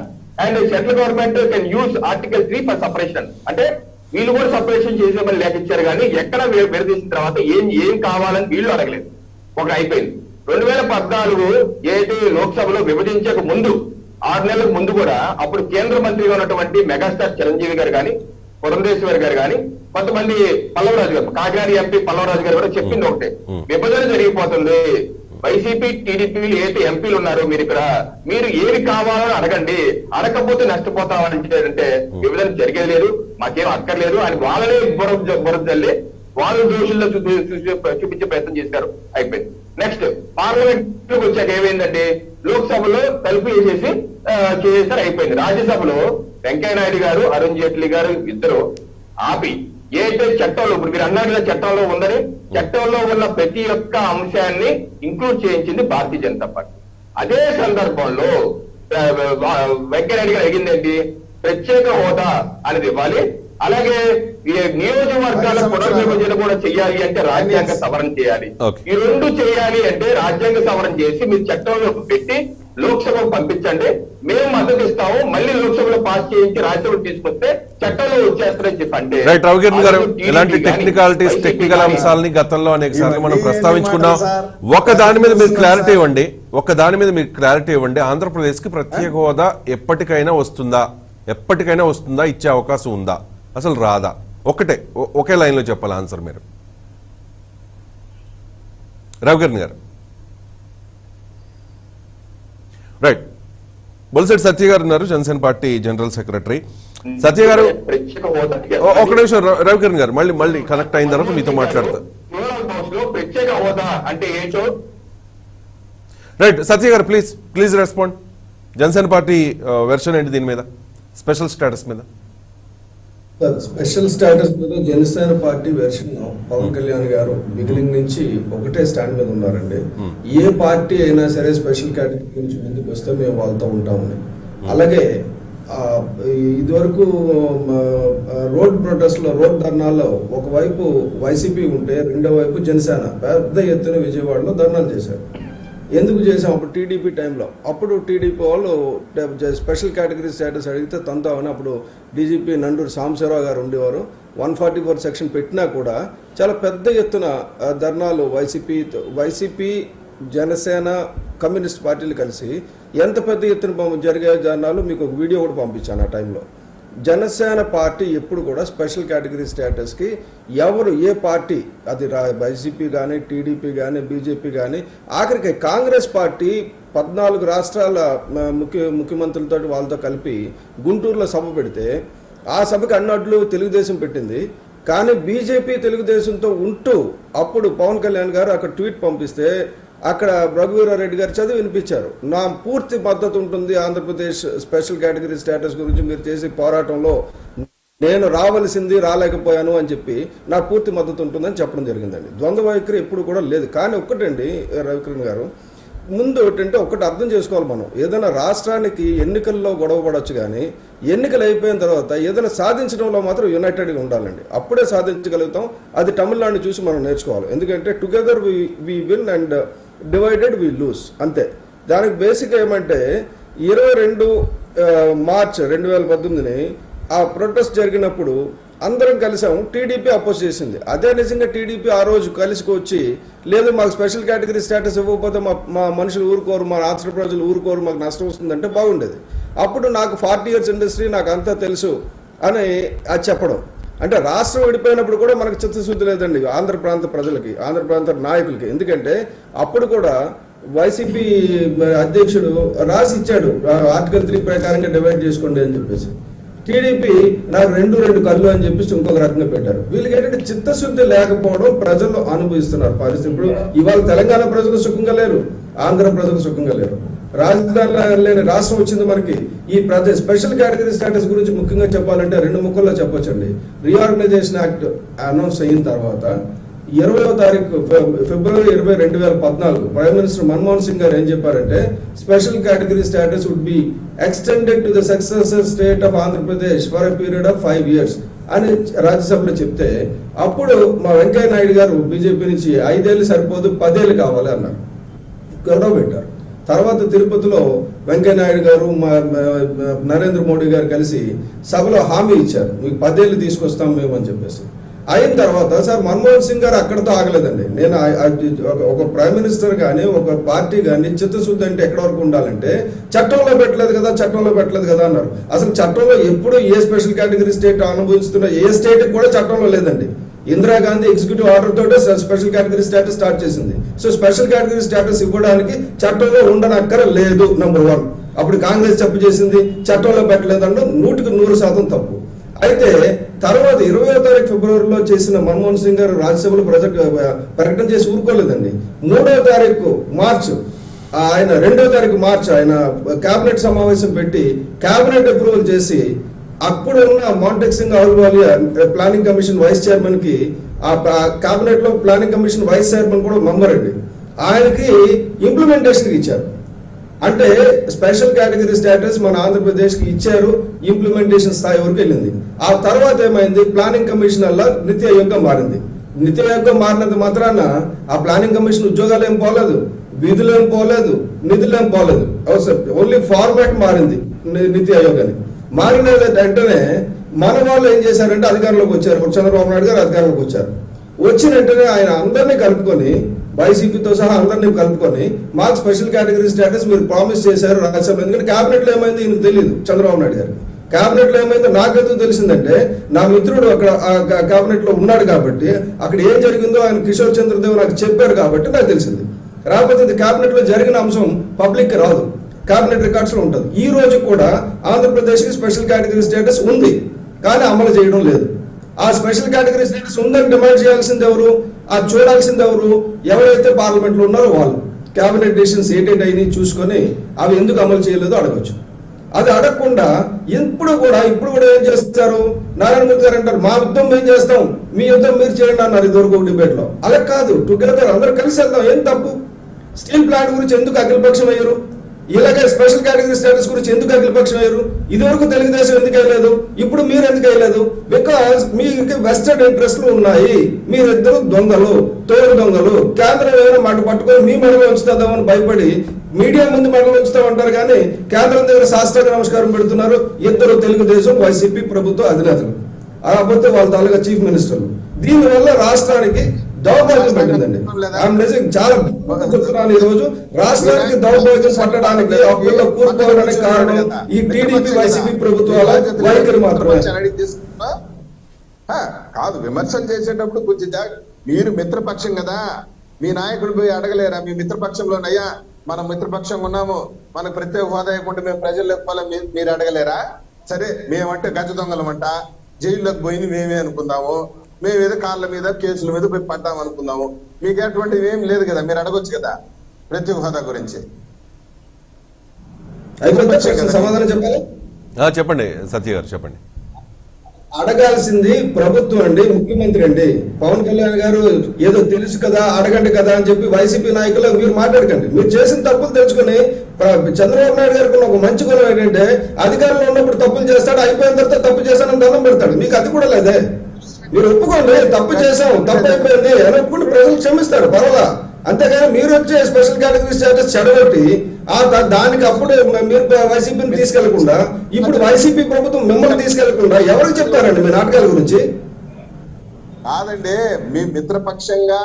and the central government can use Article 3 for separation. అంటే వీళ్ళు కూడా separation చేసేమని లేఖ ఇచ్చారు, కానీ ఎక్కడ విడదీసిన తర్వాత ఏం కావాలని వీళ్ళు అడగలేదు. ఒకటి అయిపోయింది. 2014 ఏదైతే లోక్సభలో విభజించక ముందు 6 నెలలకు ముందు కూడా అప్పుడు కేంద్ర మంత్రిగా ఉన్నటువంటి మెగాస్టార్ చిరంజీవి గారు కానీ, పురంధేశ్వరి గారు కానీ, కొంతమంది పల్లవరాజు గారు, కాకినాడ ఎంపీ పల్లవరాజు గారు కూడా చెప్పింది ఒకటే, విభజన జరిగిపోతుంది, వైసీపీ టీడీపీలు ఏదైతే ఎంపీలు ఉన్నారో మీరు ఏమి కావాలని అడగండి, అడగకపోతే నష్టపోతామంటే విభజన జరిగేది లేదు, మాకేం అక్కర్లేదు అని వాళ్ళనే బురద జల్లి వాళ్ళు దోషుల్లో చూపించే ప్రయత్నం చేశారు. అయిపోయింది. నెక్స్ట్ పార్లమెంట్ లోకి వచ్చాక ఏమైందంటే లోక్సభలో తలుపు వేసేసి చేశారు, అయిపోయింది. రాజ్యసభలో వెంకయ్య నాయుడు గారు, అరుణ్ జైట్లీ గారు ఇద్దరు ఆపి ఏదైతే చట్టంలో ఇప్పుడు మీరు అన్నారు కదా చట్టంలో ఉందని, చట్టంలో ఉన్న ప్రతి ఒక్క అంశాన్ని ఇంక్లూడ్ చేయించింది భారతీయ జనతా పార్టీ. అదే సందర్భంలో వెంకయ్య నాయుడు గారు అడిగిందేంటి? ప్రత్యేక హోదా అనేది ఇవ్వాలి, అలాగే నియోజకవర్గాల పునర్విభజన కూడా చేయాలి అంటే రాజ్యాంగ సవరణ చేయాలి. ఈ రెండు చేయాలి అంటే రాజ్యాంగ సవరణ చేసి మీరు చట్టంలో పెట్టి లోక్సభకు పంపించండి, మేము మద్దతు ఇస్తాము, మళ్ళీ లోక్సభలో పాస్ చేయించి రాజ్యసభలో తీసుకొస్తే చట్టంలో వచ్చేస్తారని చెప్పి అంటే. రైట్ రవికిరణ్ గారు, ఇలాంటి టెక్నికల్ అంశాలని గతంలో అనేక సార్లు మనం ప్రస్తావించుకున్నాం. ఒక దాని మీద మీరు క్లారిటీ ఇవ్వండి. ఆంధ్రప్రదేశ్ కి ప్రత్యేక హోదా ఎప్పటికైనా వస్తుందా? ఇచ్చే అవకాశం ఉందా, అసలు రాదా? ఒకే లైన్ లో చెప్పాలి ఆన్సర్ మీరు. రవికిరణ్ గారు. రైట్. బొలిశెట్టి సత్య గారు ఉన్నారు, జనసేన పార్టీ జనరల్ సెక్రటరీ. సత్య గారు ఒక నిమిషం. రవికిరణ్ గారు మళ్ళీ కనెక్ట్ అయిన తర్వాత మీతో మాట్లాడతారు. రైట్ సత్య గారు please respond. Janasena party version ఏంటి దీని మీద, స్పెషల్ స్టేటస్ మీద? స్పెషల్ స్టేటస్ మీద జనసేన పార్టీ వెర్షన్ పవన్ కళ్యాణ్ గారు బిగినింగ్ నుంచి ఒకటే స్టాండ్ మీద ఉన్నారండి. ఏ పార్టీ అయినా సరే స్పెషల్ కేటగిరీ నుంచి ముందుకు వస్తే మేము వాళ్ళతో ఉంటామని. అలాగే ఇదివరకు రోడ్ ప్రొటెస్ట్ లో, రోడ్ ధర్నాల్లో ఒకవైపు వైసీపీ ఉంటే రెండో వైపు జనసేన పెద్ద ఎత్తున విజయవాడలో ధర్నాలు చేశారు. ఎందుకు చేసాం? అప్పుడు టీడీపీ టైంలో, అప్పుడు టీడీపీ వాళ్ళు స్పెషల్ కేటగిరీ స్టేటస్ అడిగితే తంతామని అప్పుడు డీజీపీ నండూరు సాంబశివరావు గారు ఉండేవారు. 144 సెక్షన్ పెట్టినా కూడా చాలా పెద్ద ఎత్తున ధర్నాలు వైసీపీ జనసేన కమ్యూనిస్ట్ పార్టీలు కలిసి ఎంత పెద్ద ఎత్తున జరిగే ధర్నాలు మీకు ఒక వీడియో కూడా పంపించాను. ఆ టైంలో జనసేన పార్టీ ఎప్పుడు కూడా స్పెషల్ కేటగిరీ స్టేటస్కి ఏ పార్టీ, అది వైసీపీ కానీ, టీడీపీ కానీ, బీజేపీ కానీ, ఆఖరికి కాంగ్రెస్ పార్టీ 14 రాష్ట్రాల ముఖ్యమంత్రులతో వాళ్ళతో కలిపి గుంటూరులో సభ పెడితే ఆ సభకు అన్నట్లు తెలుగుదేశం పెట్టింది. కానీ బీజేపీ తెలుగుదేశంతో ఉంటూ అప్పుడు పవన్ కళ్యాణ్ గారు అక్కడ ట్వీట్ పంపిస్తే అక్కడ రఘువీరారెడ్డి గారు చదివి వినిపించారు. నా పూర్తి మద్దతు ఉంటుంది ఆంధ్రప్రదేశ్ స్పెషల్ కేటగిరీ స్టేటస్ గురించి మీరు చేసే పోరాటంలో, నేను రాలేకపోయాను అని చెప్పి నాకు పూర్తి మద్దతు ఉంటుందని చెప్పడం జరిగిందండి. ద్వంద్వ వైఖరి ఎప్పుడు కూడా లేదు. కానీ ఒక్కటండి రవికిరణ్ గారు, ముందు ఏంటంటే ఒకటి అర్థం చేసుకోవాలి, మనం ఏదైనా రాష్ట్రానికి ఎన్నికల్లో గొడవ పడవచ్చు, కానీ ఎన్నికలు అయిపోయిన తర్వాత ఏదైనా సాధించడంలో మాత్రం యునైటెడ్గా ఉండాలండి. అప్పుడే సాధించగలుగుతాం. అది తమిళనాడుని చూసి మనం నేర్చుకోవాలి. ఎందుకంటే together we win and divided we lose, అంతే. దానికి బేసిక్ ఏమంటే 22 మార్చ్ 2018 ఆ ప్రొటెస్ట్ జరిగినప్పుడు అందరం కలిసాం, టీడీపీ అపోజ్ చేసింది. అదే నిజంగా టీడీపీ ఆ రోజు కలిసికొచ్చి లేదు మాకు స్పెషల్ కేటగిరీ స్టేటస్ ఇవ్వకపోతే మా మనుషులు ఊరుకోరు, మా రాష్ట్ర ప్రజలు ఊరుకోరు, మాకు నష్టం వస్తుందంటే బాగుండేది. అప్పుడు నాకు 40 years ఇండస్ట్రీ, నాకు అంతా తెలుసు అని అది చెప్పడం. అంటే రాష్ట్రం విడిపోయినప్పుడు కూడా మనకు చిత్తశుద్ధి లేదండి ఆంధ్ర ప్రాంత ప్రజలకి, ఆంధ్ర ప్రాంత నాయకులకి. ఎందుకంటే అప్పుడు కూడా వైసీపీ అధ్యక్షుడు రాసి ఇచ్చాడు, ఆర్టికల్ 3 ప్రకారంగా డివైడ్ చేసుకోండి అని చెప్పేసి. టీడీపీ నాకు 2 కళ్ళు అని చెప్పేసి ఇంకొక రకంగా పెట్టారు. వీళ్ళకి ఏంటంటే చిత్తశుద్ధి లేకపోవడం ప్రజలు అనుభవిస్తున్నారు పరిస్థితి. ఇప్పుడు ఇవాళ తెలంగాణ ప్రజలు సుఖంగా లేరు, ఆంధ్ర ప్రజలు సుఖంగా లేరు. రాజధానిలో లేని రాష్ట్రం వచ్చింది మనకి. ఈ స్పెషల్ కేటగిరీ స్టేటస్ గురించి ముఖ్యంగా చెప్పాలంటే 2 ముక్కల్లో చెప్పొచ్చండి. రీఆర్గనైజేషన్ యాక్ట్ అనౌన్స్ అయిన తర్వాత 20వ తారీఖు ఫిబ్రవరి 20, 2014 ప్రైమ్ మినిస్టర్ మన్మోహన్ సింగ్ గారు ఏం చెప్పారంటే special category status would be extended to the successor state of Andhra Pradesh for a period of 5 years అని రాజ్యసభలో చెప్తే అప్పుడు మా వెంకయ్య నాయుడు గారు బీజేపీ నుంచి 5 ఏళ్ళు సరిపోదు 10 ఏళ్ళు కావాలి అన్నారు, గొడవ పెట్టారు. తర్వాత తిరుపతిలో వెంకయ్య నాయుడు గారు నరేంద్ర మోడీ గారు కలిసి సభలో హామీ ఇచ్చారు, మీకు 10 ఏళ్ళు తీసుకొస్తాం మేము అని చెప్పేసి. అయిన తర్వాత సార్ మన్మోహన్ సింగ్ గారు అక్కడతో ఆగలేదండి. నేను ఒక ప్రైమ్ మినిస్టర్ కానీ ఒక పార్టీ కానీ చిత్తశుద్ధి అంటే ఎక్కడ వరకు ఉండాలంటే చట్టంలో పెట్టలేదు కదా అన్నారు. అసలు చట్టంలో ఎప్పుడు ఏ స్పెషల్ కేటగిరీ స్టేట్ అనుభవిస్తున్న ఏ స్టేట్ కూడా చట్టంలో లేదండి. ఇందిరాగాంధీ ఎగ్జిక్యూటివ్ ఆర్డర్ తోటే స్పెషల్ కేటగిరీ స్టేటస్ స్టార్ట్ చేసింది. సో స్పెషల్ కేటగిరీ స్టేటస్ ఇవ్వడానికి చట్టంలో ఉండనక్కర లేదు. నెంబర్ 1. అప్పుడు కాంగ్రెస్ తప్పు చేసింది, చట్టంలో పెట్టలేదంటే 100% తప్పు. అయితే తర్వాత 20వ తారీఖు ఫిబ్రవరిలో చేసిన మన్మోహన్ సింగ్ గారు రాజ్యసభలో ప్రకటన చేసి ఊరుకోలేదండి. 3వ తారీఖు మార్చ్ ఆయన 2వ తారీఖు మార్చ్ ఆయన కేబినెట్ సమావేశం పెట్టి కేబినెట్ అప్రూవల్ చేసి అప్పుడు ఉన్న Montek Singh Ahluwalia planning commission vice chairman కి, ఆ కేబినెట్ లో ప్లానింగ్ కమిషన్ వైస్ చైర్మన్ కూడా మెంబర్ అండి, ఆయనకి ఇంప్లిమెంటేషన్ ఇచ్చారు. అంటే స్పెషల్ కేటగిరీ స్టేటస్ మన ఆంధ్రప్రదేశ్ కి ఇచ్చారు, ఇంప్లిమెంటేషన్ స్థాయి వరకు వెళ్ళింది. ఆ తర్వాత ఏమైంది, ప్లానింగ్ కమిషన్ వల్ల నీతి ఆయోగ్గా మారింది. నీతి ఆయోగ్గా మారినంత మాత్రాన ఆ ప్లానింగ్ కమిషన్ ఉద్యోగాలు ఏం పోలేదు, విధులు ఏం పోలేదు, నిధులు ఏం పోలేదు, ఓన్లీ ఫార్మాట్ మారింది నీతి ఆయోగ్ అని. మారిన వెంటనే మన వాళ్ళు ఏం చేశారంటే అధికారంలోకి వచ్చారు, చంద్రబాబు నాయుడు గారు అధికారంలోకి వచ్చారు. వచ్చిన వెంటనే ఆయన అందరినీ కలుపుకొని వైసీపీతో సహా అందరినీ కలుపుకొని మాకు స్పెషల్ కేటగిరీ స్టేటస్ మీరు ప్రామిస్ చేశారు రాజ్యసభలో. ఎందుకంటే కేబినెట్ లో ఏమైంది ఈయనకు తెలియదు, చంద్రబాబు నాయుడు గారికి. కేబినెట్ లో ఏమైందో నాకెందుకు తెలిసిందంటే నా మిత్రుడు అక్కడ కేబినెట్ లో ఉన్నాడు కాబట్టి అక్కడ ఏం జరిగిందో ఆయన కిషోర్ చంద్రదేవ్ నాకు చెప్పారు కాబట్టి నాకు తెలిసింది. రాకపోతే కేబినెట్ లో జరిగిన అంశం పబ్లిక్ రాదు, కేబినెట్ రికార్డ్స్ లో ఉంటుంది. ఈ రోజు కూడా ఆంధ్రప్రదేశ్ కి స్పెషల్ కేటగిరీ స్టేటస్ ఉంది కానీ అమలు చేయడం లేదు. ఆ స్పెషల్ కేటగిరీ స్టేటస్ ఉందని డిమాండ్ చేయాల్సింది ఎవరు, అది చూడాల్సింది ఎవరు, ఎవరైతే పార్లమెంట్ లో ఉన్నారో వాళ్ళు. కేబినెట్ డిసిషన్స్ ఏంటంటే అయినా చూసుకొని అవి ఎందుకు అమలు చేయలేదో అడగచ్చు. అది అడగకుండా ఇప్పుడు కూడా ఏం చేస్తారు, నారాయణ మూర్తి గారు అంటారు మా యుద్ధం మేము చేస్తాం, మీ యుద్ధం మీరు చేయండి అన్నారు ఇదివరకు డిబేట్ లో. అలా కాదు, టుగెదర్ అందరూ కలిసి వెళ్దాం. ఏం తప్పు? స్టీల్ ప్లాంట్ గురించి ఎందుకు అఖిలపక్షం అయ్యారు, ఇలాగే స్పెషల్ కేటగిరీ స్టేటస్ గురించి ఎందుకు అఖిలపక్షం అయ్యారు? ఇదివరకు తెలుగుదేశం ఎందుకు అయ్యలేదు, ఇప్పుడు మీరు ఎందుకు అయ్యలేదు? బికాస్ మీకు వెస్టర్న్ ఇంట్రెస్ట్లు ఉన్నాయి. మీరిద్దరు దొంగలు, తోడు దొంగలు. కేంద్రం ఏమైనా మాట పట్టుకొని మీ మెడలో ఉంచుతామని భయపడి మీడియా ముందు మెడలో ఉంచుతామంటారు కానీ కేంద్రం దగ్గర సాష్టాంగ నమస్కారం పెడుతున్నారు ఇద్దరు తెలుగుదేశం వైసీపీ ప్రభుత్వ అధినేతలు, కాకపోతే వాళ్ళ తాలూకా చీఫ్ మినిస్టర్లు. దీనివల్ల రాష్ట్రానికి దౌర్భాగ్యం పట్టిందండి. చాలా చెప్తున్నాను, ఈ రోజు రాష్ట్రానికి దౌర్భాగ్యం పట్టడానికి అప్పుల్లో కూరుకోవడానికి కారణం ఈ టీడీపీ వైసీపీ ప్రభుత్వాల వైఖరి మాత్రమే. కాదు, విమర్శలు చేసేటప్పుడు కొంచెం మీరు మిత్రపక్షం కదా, మీ నాయకుడు పోయి అడగలేరా మీ మిత్రపక్షంలోనయ్యా మనం మిత్రపక్షంగా ఉన్నాము, మనకు ప్రత్యేక హోదా ఇవ్వకుండా మేము ప్రజల్లో ఇవ్వాలని మీరు అడగలేరా? సరే మేమంటే గజ దొంగలమంట, జైల్లోకి పోయింది మేమే అనుకుందాము, మేమేదో కార్ల మీద కేసుల మీద పోయి పడ్డాం అనుకుందాము. మీకు అటువంటివి ఏం లేదు కదా, మీరు అడగొచ్చు కదా ప్రత్యేక హోదా గురించి. సమాధానం చెప్పాలి. చెప్పండి సత్య గారు, చెప్పండి. అడగాల్సింది ప్రభుత్వం అండి, ముఖ్యమంత్రి అండి. పవన్ కళ్యాణ్ గారు ఏదో తెలుసు కదా అడగండి కదా అని చెప్పి వైసీపీ నాయకులు మీరు మాట్లాడకండి. మీరు చేసిన తప్పులు తెలుసుకుని చంద్రబాబు నాయుడు గారికి ఒక మంచి గుణం ఏంటంటే అధికారంలో ఉన్నప్పుడు తప్పులు చేస్తాడు, అయిపోయిన తర్వాత తప్పు చేశానని దండం పెడతాడు. మీకు అది కూడా లేదే. మీరు ఒప్పుకోండి తప్పు చేశాం, తప్పు అయిపోయింది అని ఒప్పుకుంటే ప్రజలు క్షమిస్తారు, పర్వాలా. అంతేగాని మీరు వచ్చే స్పెషల్ కేటగిరీ స్టేటస్ చెడగొట్టి దానికి అప్పుడు మీరు వైసీపీని తీసుకెళ్లకుండా ఇప్పుడు వైసీపీ ప్రభుత్వం మిమ్మల్ని తీసుకెళ్లకుండా ఎవరికి చెప్తారండి మీ నాటకాల గురించి? కాదండి, మీ మిత్రపక్షంగా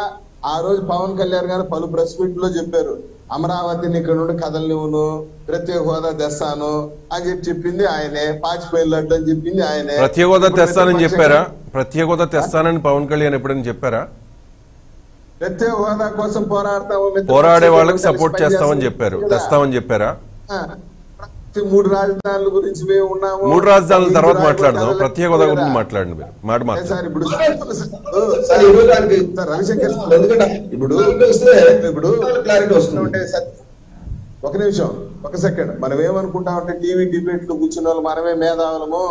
ఆ రోజు పవన్ కళ్యాణ్ గారు పలు ప్రెస్ మీట్ లో చెప్పారు, అమరావతిని ఇక్కడ నుండి కదలనివ్వను, ప్రత్యేక హోదా తెస్తాను అని చెప్పింది ఆయనే, పాచిపోయినట్టు అని చెప్పింది ఆయనే. ప్రత్యేక హోదా తెస్తానని చెప్పారా? ప్రత్యేక హోదా తెస్తానని పవన్ కళ్యాణ్ ఎప్పుడైనా చెప్పారా? ప్రత్యేక హోదా కోసం పోరాడే వాళ్ళకి సపోర్ట్ చేస్తామని చెప్పారు, తెస్తామని చెప్పారా? 3 రాజధానుల గురించి మేము ఉన్నాము. 3 రాజధానుల తర్వాత మాట్లాడదాం, ప్రత్యేక హోదా గురించి మాట్లాడండి మీరు. సార్ ఇప్పుడు రవిశంకర్ ఇప్పుడు క్లారిటీ వస్తుంటే ఒక నిమిషం, ఒక సెకండ్. మనం ఏమనుకుంటామంటే టీవీ డిబేట్లు కూర్చున్న వాళ్ళు మనమే మేధావులము,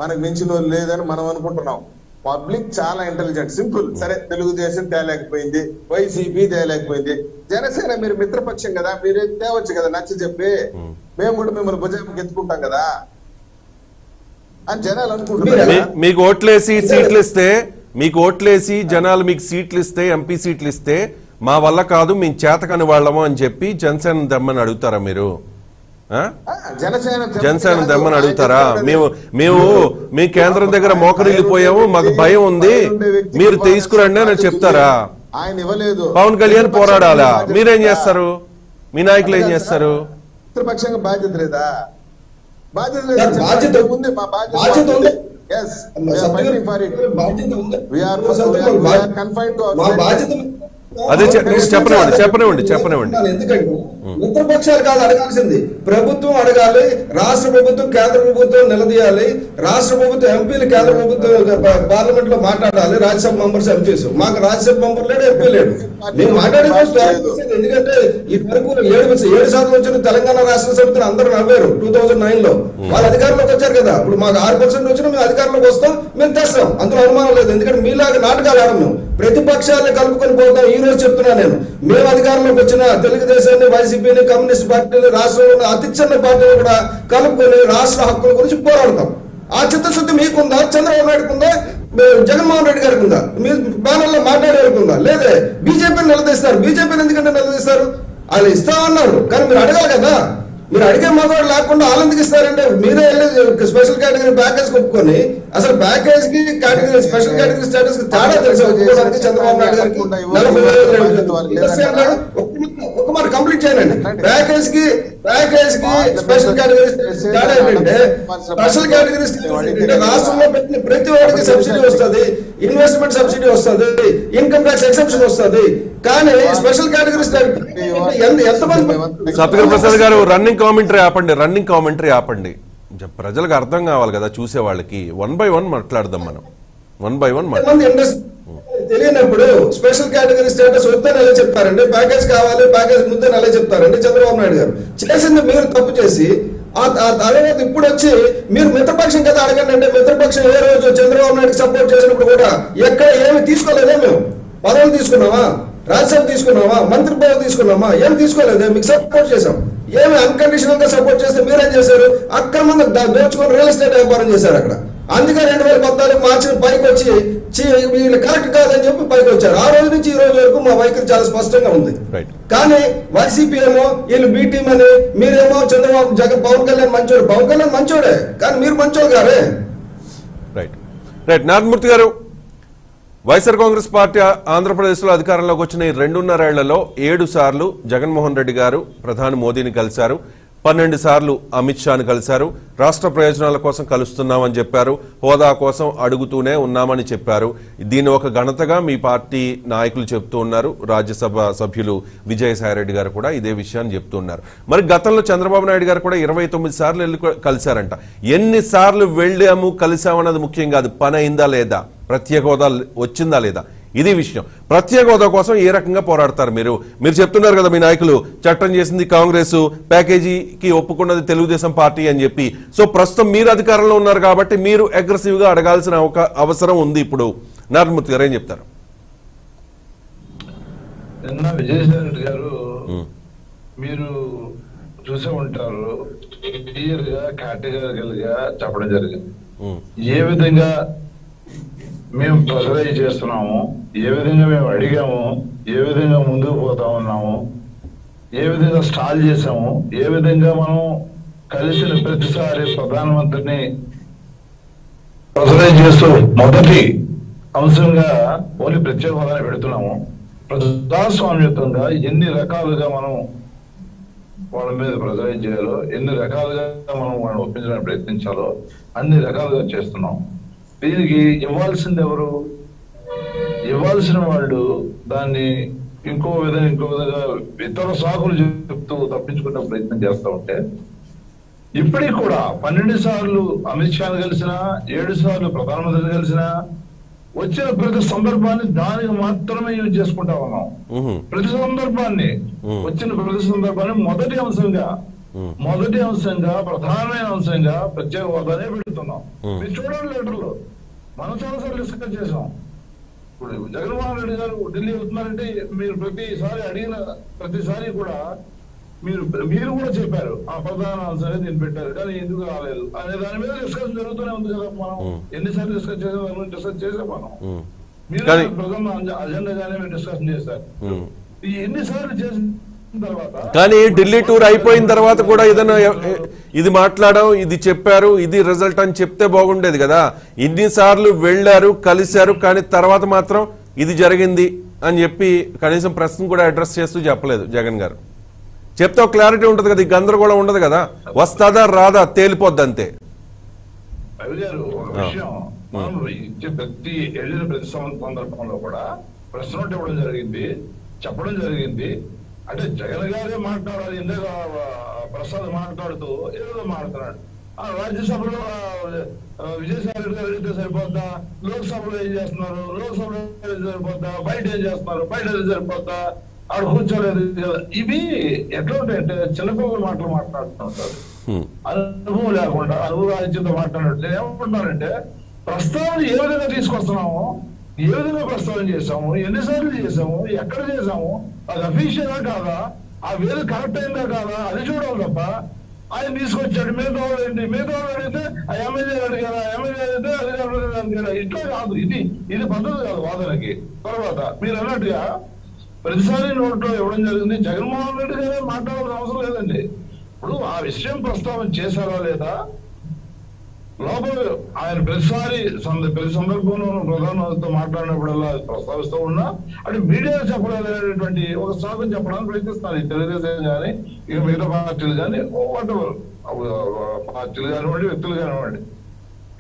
మనకు మించిన వాళ్ళు లేదని మనం అనుకుంటున్నాం. పబ్లిక్ చాలా ఇంటెలిజెంట్, సింపుల్. సరే, తెలుగుదేశం తేలేకపోయింది, వైసీపీ తేలేకపోయింది, జనసేన మీరు మిత్రపక్షం కదా, మీరే తేవచ్చు కదా నచ్చ చెప్పి, మేము కూడా మిమ్మల్ని భుజం ఎత్తుకుంటాం కదా అని జనాలు అనుకుంటున్నారు. మీకు ఓట్లేసి సీట్లు ఇస్తే, మీకు ఓట్లేసి జనాలు మీకు సీట్లు ఇస్తే, ఎంపీ సీట్లు ఇస్తే మా వల్ల కాదు, మేము చేతకని వాళ్ళము అని చెప్పి జనసేన దమ్మని అడుగుతారా మీరు? జనసేన దమ్మని అడుగుతారా? మేము కేంద్రం దగ్గర మోకరిల్లిపోయాము, మాకు భయం ఉంది, మీరు తీసుకురండి అని చెప్తారా? ఆయన ఇవ్వలేదు. పవన్ కళ్యాణ్ పోరాడాలా? మీరేం చేస్తారు? మీ నాయకులు ఏం చేస్తారు? మిత్రపక్షంగా బాధ్యత లేదా? బాధ్యత ఉంది. మా బాధ్యత ఉంది. అదే చెప్పనివ్వండి. ఎందుకంటే మిత్రపక్షాలు కాదు అడగాల్సింది, ప్రభుత్వం అడగాలి, రాష్ట్ర ప్రభుత్వం కేంద్ర ప్రభుత్వం నిలదీయాలి, రాష్ట్ర ప్రభుత్వం ఎంపీలు కేంద్ర ప్రభుత్వం పార్లమెంట్ లో మాట్లాడాలి, రాజ్యసభ మెంబర్స్ ఎంపీస్. మాకు రాజ్యసభ మెంబర్ లేడు, ఎంపీ లేడు. మేము మాట్లాడేది ఎందుకంటే ఈ వరకు 7% వచ్చిన తెలంగాణ రాష్ట్ర సమితిని అందరూ నవ్వారు 2009 లో. వాళ్ళు అధికారంలోకి వచ్చారు కదా, ఇప్పుడు మాకు 6% వచ్చినా మేము అధికారంలోకి వస్తాం, మేము తెస్తాం, అందులో అనుమానం లేదు. ఎందుకంటే మీలాగా నాటకాలు ఆడము, ప్రతిపక్షాలను కలుపుకొని పోతాం. ఈ రోజు చెప్తున్నా నేను, మేము అధికారంలోకి వచ్చిన తెలుగుదేశాన్ని, వైసీపీని, కమ్యూనిస్ట్ పార్టీలు, రాష్ట్రంలో అతి చిన్న పార్టీలు కూడా కలుపుకొని రాష్ట్ర హక్కుల గురించి పోరాడతాం. ఆ చిత్తశుద్ధి మీకుందా? చంద్రబాబు నాయుడుకు ఉందా? జగన్మోహన్ రెడ్డి గారికి ఉందా? మీరు ప్యానల్లో మాట్లాడేవారికి ఉందా? లేదే బీజేపీని నిలదీస్తారు. బీజేపీని ఎందుకంటే నిలదీస్తారు? వాళ్ళు ఇస్తామన్నారు, కానీ మీరు అడగాలి కదా. మీరు అడిగే మగవాడు లేకుండా వాళ్ళు ఎందుకు ఇస్తారంటే, మీరే వెళ్ళి స్పెషల్ కేటగిరీ ప్యాకేజ్ ఒప్పుకొని, అసలు ప్యాకేజ్ కి కేటగిరీ స్పెషల్ కేటగిరీ స్టేటస్ కి తేడా తెలిసి ఒప్పుకోవడానికి చంద్రబాబు నాయుడు గారికి 40,000 ఒక మాట కంప్లీట్ చేయండి. ప్యాకేజ్ కి స్పెషల్ కేటగిరీ తేడా ఏంటంటే, స్పెషల్ కేటగిరీ అంటే రాష్ట్రంలో పెట్టిన ప్రతి వాడికి సబ్సిడీ వస్తుంది, ఇన్వెస్ట్మెంట్ సబ్సిడీ వస్తుంది, ఇన్కమ్ ట్యాక్స్ ఎక్సెప్షన్ వస్తుంది. కానీ స్పెషల్ కేటగిరీ ఎంతమంది? సత్యగర్ ప్రసాద్ గారు, రన్నింగ్ కామెంటరీ ఆపండి. ప్రజలకు అర్థం కావాలి కదా చూసే వాళ్ళకి. 1 by 1 మాట్లాడదాం మనం. 1 by 1 తెలియనప్పుడు స్పెషల్ కేటగిరీ స్టేటస్ వద్దని ఎలా చెప్తారండి? ప్యాకేజ్ కావాలి, ప్యాకేజ్ ముద్దని ఎలా చెప్తారండి? చంద్రబాబు నాయుడు గారు చేసింది మీరు తప్పు చేసి, ఆ తర్వాత ఇప్పుడు వచ్చి మీరు మిత్రపక్షం కదా అడగండి అంటే, మిత్రపక్షం ఏ రోజు చంద్రబాబు నాయుడు సపోర్ట్ చేసినప్పుడు కూడా ఎక్కడ ఏమి తీసుకోలేదే? మేము పదవులు తీసుకున్నావా? రాజ్యసభ తీసుకున్నావా? మంత్రి పదవి తీసుకున్నామా? ఏం తీసుకోలేదే? మీకు సపోర్ట్ చేశాం. ఏమి అన్కండిషనల్ గా సపోర్ట్ చేస్తే మీరేం చేశారు? అక్రమంగా దోచుకొని రియల్ ఎస్టేట్ వ్యాపారం చేశారు అక్కడ. అందుకే 2014 మార్చి పైకి వచ్చి వీళ్ళు కరెక్ట్ కాదని చెప్పి పైకి వచ్చారు. ఆ రోజు నుంచి ఈ రోజు వరకు మా వైఖరి చాలా స్పష్టంగా ఉంది. కానీ వైసీపీ ఏమో వీళ్ళు బి టీం అని, మీరేమో చంద్రబాబు పవన్ కళ్యాణ్ మంచోడు. పవన్ కళ్యాణ్ మంచోడే, కానీ మీరు మంచోడు గారే. రైట్ నారాయణమూర్తి గారు, వైఎస్ఆర్ కాంగ్రెస్ పార్టీ ఆంధ్రప్రదేశ్ లో అధికారంలోకి వచ్చిన ఈ 2.5 ఏళ్లలో 7 సార్లు జగన్మోహన్ రెడ్డి గారు ప్రధాని మోదీని కలిశారు, 12 సార్లు అమిత్ షాను కలిశారు, రాష్ట్ర ప్రయోజనాల కోసం కలుస్తున్నామని చెప్పారు, హోదా కోసం అడుగుతూనే ఉన్నామని చెప్పారు. దీన్ని ఒక ఘనతగా మీ పార్టీ నాయకులు చెప్తూ ఉన్నారు. రాజ్యసభ సభ్యులు విజయసాయిరెడ్డి గారు కూడా ఇదే విషయాన్ని చెప్తూ ఉన్నారు. మరి గతంలో చంద్రబాబు నాయుడు గారు కూడా 29 సార్లు వెళ్ళి కలిశారంట. ఎన్నిసార్లు వెళ్ళాము కలిశామన్నది ముఖ్యం కాదు, పని అయిందా లేదా, ప్రత్యేక హోదా వచ్చిందా లేదా, ఇది విషయం. ప్రత్యేక హోదా కోసం ఏ రకంగా పోరాడతారు మీరు చెప్తున్నారు కదా, మీ నాయకులు చట్టం చేసింది కాంగ్రెస్, ప్యాకేజీకి ఒప్పుకున్నది తెలుగుదేశం పార్టీ అని చెప్పి. సో ప్రస్తుతం మీరు అధికారంలో ఉన్నారు కాబట్టి మీరు అగ్రెసివ్ గా అడగాల్సిన అవసరం ఉంది. ఇప్పుడు నారాయణమూర్తి గారు ఏం చెప్తారు? విజయసాయి రెడ్డి గారు, మీరు చూసే ఉంటారు, క్లియర్ గా కేటగిరికల్ గా చెప్పడం జరిగింది. ఏ విధంగా మేము ప్రెషరైజ్ చేస్తున్నాము, ఏ విధంగా మేము అడిగాము, ఏ విధంగా ముందుకు పోతా ఉన్నాము, ఏ విధంగా స్టాల్ చేసాము, ఏ విధంగా మనం కలిసిన ప్రతిసారి ప్రధానమంత్రిని ప్రజలైజ్ చేస్తూ మొదటి అంశంగా ఓన్లీ ప్రత్యేక హోదాని పెడుతున్నాము. ప్రజాస్వామ్యతంగా ఎన్ని రకాలుగా మనం వాళ్ళ మీద ప్రజలైజ్ చేయాలో, ఎన్ని రకాలుగా మనం వాళ్ళని ఒప్పించడానికి ప్రయత్నించాలో అన్ని రకాలుగా చేస్తున్నాం. దీనికి ఇవ్వాల్సింది ఎవరు? ఇవ్వాల్సిన వాళ్ళు దాన్ని ఇంకో విధంగా ఇతర సాకులు చెప్తూ తప్పించుకునే ప్రయత్నం చేస్తూ ఉంటే, ఇప్పటికి కూడా 12 సార్లు అమిత్ షాను కలిసినా, 7 సార్లు ప్రధానమంత్రిని కలిసినా వచ్చిన ప్రతి సందర్భాన్ని దానికి మాత్రమే యూజ్ చేసుకుంటా ఉన్నాం. ప్రతి సందర్భాన్ని మొదటి అంశంగా ప్రధానమైన అంశంగా ప్రత్యేక హోదానే పెడుతున్నాం. మీరు చూడండి, లెటర్లు మనం చాలాసార్లు డిస్కస్ చేసాం. ఇప్పుడు జగన్మోహన్ రెడ్డి గారు ఢిల్లీ వెళ్తున్నారంటే మీరు ప్రతిసారి కూడా మీరు కూడా చెప్పారు ఆ ప్రధాన అంశాన్ని దీన్ని పెట్టారు, కానీ ఎందుకు రాలేదు అనే దాని మీద డిస్కషన్ జరుగుతూనే ఉంది కదా. మనం ఎన్నిసార్లు డిస్కస్ చేసాం మనం. మీరు ప్రధాన అజెండాగానే మీరు డిస్కషన్ చేశారు. ఈ ఎన్నిసార్లు చేసిన తర్వాత కానీ ఢిల్లీ టూర్ అయిపోయిన తర్వాత కూడా ఏదైనా ఇది మాట్లాడాం, ఇది చెప్పారు, ఇది రిజల్ట్ అని చెప్తే బాగుండేది కదా. ఇన్నిసార్లు వెళ్లారు, కలిశారు, కానీ తర్వాత మాత్రం ఇది జరిగింది అని చెప్పి కనీసం ప్రశ్న కూడా అడ్రస్ చేస్తూ చెప్పలేదు జగన్ గారు. చెప్తే ఒక క్లారిటీ ఉంటది కదా, ఈ గందరగోళం ఉండదు కదా, వస్తాదా రాదా తేలిపోద్ది అంతే. ప్రతి సందర్భంలో కూడా ప్రశ్న ఇవ్వడం జరిగింది, చెప్పడం జరిగింది. అంటే జగన్ గారే మాట్లాడాలి, ఇందాక ప్రసాద్ మాట్లాడుతూ ఏదో మాట్లాడుతున్నాడు. రాజ్యసభలో విజయసాయి రెడ్డి గారు అడిగితే సరిపోద్దా, లోక్సభలో ఏం చేస్తున్నారు, లోక్సభలో సరిపోద్దా, బయట ఏం చేస్తున్నారు, బయట సరిపోద్దా, ఆడు కూర్చోలేదు కదా. ఇవి ఎట్లా ఉంటాయంటే చిన్నపిల్లల మాటలు మాట్లాడుతుంటారు, అనుభవం లేకుండా అనుభవ రాజ్యంతో మాట్లాడినట్టు. ఏమంటున్నారంటే ప్రస్తావన ఏ విధంగా తీసుకొస్తున్నాము, ఏ విధంగా ప్రస్తావన చేసాము, ఎన్నిసార్లు చేసాము, ఎక్కడ చేసాము, అది అఫీషియలా కాదా, ఆ వేలు కరెక్ట్ అయిందా కాదా అది చూడాలి తప్ప ఆయన తీసుకొచ్చాడు మిగతా వాళ్ళు ఏంటి, మిగతా వాళ్ళు అడిగితే ఆ ఎమ్మెల్యే అడిగారా, ఎమ్మెల్యే అడిగితే అధికారులు అడిగారా, ఇట్లా కాదు. ఇది పద్ధతి కాదు వాదనకి. తర్వాత మీరు అన్నట్టుగా ప్రతిసారి నోట్లో ఇవ్వడం జరిగింది. జగన్మోహన్ రెడ్డి గారే మాట్లాడాల్సిన అవసరం లేదండి. ఇప్పుడు ఆ విషయం ప్రస్తావన చేశారా లేదా, లోపల ఆయన ప్రతిసారి ప్రతి సందర్భంలో ప్రధానమంత్రితో మాట్లాడినప్పుడల్లా ప్రస్తావిస్తూ ఉన్నా అంటే మీడియా చెప్పలేదనేటువంటి ఒక సాధన చెప్పడానికి ప్రయత్నిస్తున్నారు. తెలుగుదేశం కానీ ఇక మిగతా పార్టీలు కానీ వాటెవర్ పార్టీలు కానివ్వండి, వ్యక్తులు కానివ్వండి.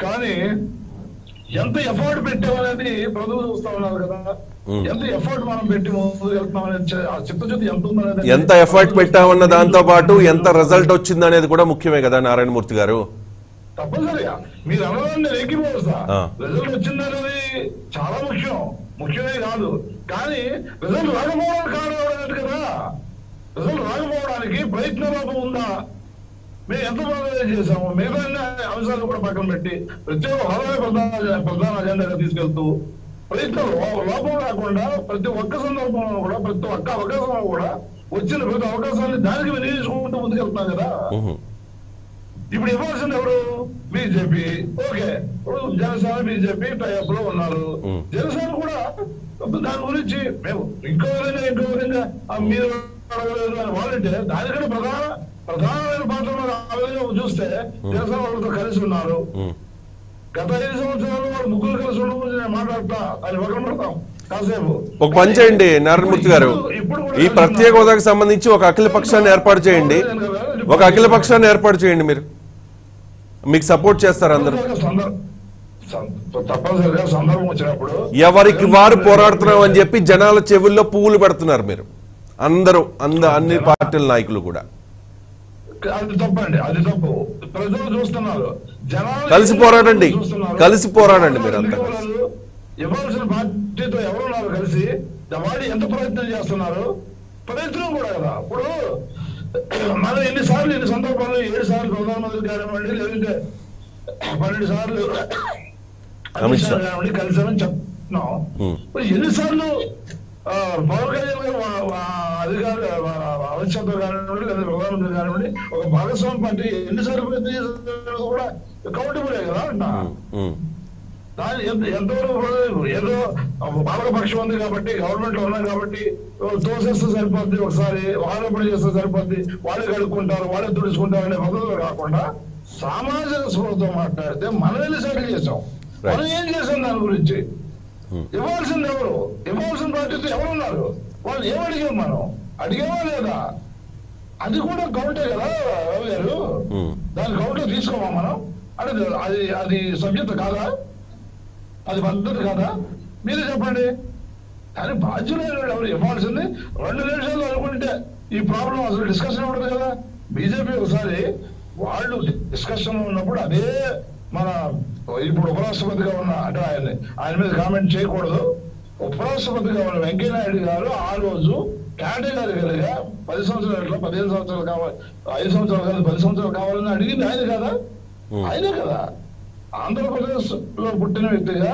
కానీ ఎంత ఎఫర్ట్ పెట్టామనేది ప్రజలు చూస్తా ఉన్నారు కదా. ఎంత ఎఫర్ట్ మనం పెట్టి ముందుకు వెళ్తున్నాం అనేది చిత్తశుద్ధి ఎంత ఉందనేది, ఎంత ఎఫర్ట్ పెట్టామన్న దాంతో పాటు ఎంత రిజల్ట్ వచ్చింది అనేది కూడా ముఖ్యమే కదా నారాయణమూర్తి గారు. తప్పనిసరిగా మీరు అన్నదాన్ని ఎక్కిపోస్తా రిజల్ట్ వచ్చిందనేది చాలా ముఖ్యమే కాదు. కానీ రిజల్ట్ రాకపోవడానికి కారణం కదా. రిజల్ట్ రాకపోవడానికి ప్రయత్న లోపం ఉందా, మేము ఎంత బాగా చేసాము, మిగతా అంశాలు కూడా పక్కన పెట్టి ప్రత్యేక హోదా ప్రధాన అజెండాగా తీసుకెళ్తూ ప్రయత్నం లోపం రాకుండా ప్రతి ఒక్క సందర్భంలో కూడా ప్రతి ఒక్క అవకాశంలో కూడా వచ్చిన ప్రతి అవకాశాన్ని దానికి వినియోగించుకుంటూ ముందుకెళ్తున్నాం కదా. ఇప్పుడు ఇవ్వాల్సింది ఎవరు? బీజేపీ. ఓకే, ఇప్పుడు జనసేన బీజేపీ టైప్ లో ఉన్నారు. జనసేన కూడా దాని గురించి మేము ఇంకో విధంగా మీరు అడగలేదు అని వాళ్ళంటే దానికంటే ప్రధానమైన పాత్ర ఆ విధంగా చూస్తే జనసేన వాళ్ళతో కలిసి ఉన్నారు. గత 5 సంవత్సరాలు వాళ్ళు ముగ్గురు కలిసి ఉండడం నేను మాట్లాడతా, అది ఒకరు పడతాం కాసేపు. ఒక పని చేయండి నారాయణమూర్తి గారు, ఈ ప్రత్యేక హోదాకు సంబంధించి ఒక అఖిల పక్షాన్ని ఏర్పాటు చేయండి. మీరు మీకు సపోర్ట్ చేస్తారు అందరూ. తప్పనిసరిగా సందర్భం వచ్చినప్పుడు ఎవరికి వారు పోరాడుతున్నాం అని చెప్పి జనాల చెవుల్లో పువ్వులు పెడుతున్నారు మీరు అందరూ, అన్ని పార్టీల నాయకులు కూడా. అది తప్పండి, అది తప్పు. ప్రజలు చూస్తున్నారు, జనాలు కలిసి పోరాడండి మీరు అంతా. ఇవ్వాల్సిన పార్టీతో ఎవరున్నారు కలిసి వాడి ఎంత ప్రయత్నం చేస్తున్నారు, ప్రయత్నం కూడా కదా. ఇప్పుడు మనం ఎన్ని సందర్భాలు 7 సార్లు ప్రధానమంత్రి కానివ్వండి, లేదంటే 12 సార్లు అమిత్ షా కానివ్వండి కలిసామని చెప్తున్నాం. ఇప్పుడు ఎన్నిసార్లు పవన్ కళ్యాణ్ గారు అధికారులు అమిత్ షాతో కానివ్వండి, లేదా ప్రధానమంత్రి కానివ్వండి ఒక భాగస్వామి పార్టీ ఎన్నిసార్లు ప్రయత్నం చేస్తున్నారు కూడా కౌంటబులే కదా అంట. దాని ఎంతవరకు ఏదో పాలకపక్షం ఉంది కాబట్టి గవర్నమెంట్ లో ఉన్నాం కాబట్టి తోసేస్తే సరిపోద్ది, ఒకసారి వాళ్ళ పని చేస్తే సరిపోద్ది, వాళ్ళే కడుక్కుంటారు, వాళ్ళే తుడుచుకుంటారు అనే పద్ధతులు కాకుండా సామాజిక స్పృహతో మాట్లాడితే మనం వెళ్ళి సెటిల్ చేసాం. మనం ఏం చేసాం దాని గురించి? ఇవ్వాల్సింది ఎవరు? ఇవ్వాల్సిన బాధ్యత ఎవరున్నారు? వాళ్ళు ఏం అడిగాం? మనం అడిగామా లేదా? అది కూడా కౌంటే కదా రావు గారు. దాని కౌంటర్ తీసుకోమా మనం? అంటే అది సభ్యత కాదా? అది పద్ధతి కాదా? మీరే చెప్పండి. కానీ బాధ్యులైన ఎవరు ఇవ్వాల్సింది 2 నిమిషాలు అనుకుంటే ఈ ప్రాబ్లం అసలు డిస్కషన్ ఉండదు కదా. బీజేపీ ఒకసారి వాళ్ళు డిస్కషన్ ఉన్నప్పుడు అదే మన ఇప్పుడు ఉపరాష్ట్రపతిగా ఉన్న అంటే ఆయన మీద కామెంట్ చేయకూడదు. ఉపరాష్ట్రపతిగా ఉన్న వెంకయ్యనాయుడు గారు ఆ రోజు కేటగిరీగా 10 సంవత్సరాలు 15 సంవత్సరాలు కావాలి, 5 సంవత్సరాలు కాదు 10 సంవత్సరాలు కావాలని అడిగింది ఆయన కదా, ఆయనే కదా. ఆంధ్రప్రదేశ్ లో పుట్టిన వ్యక్తిగా,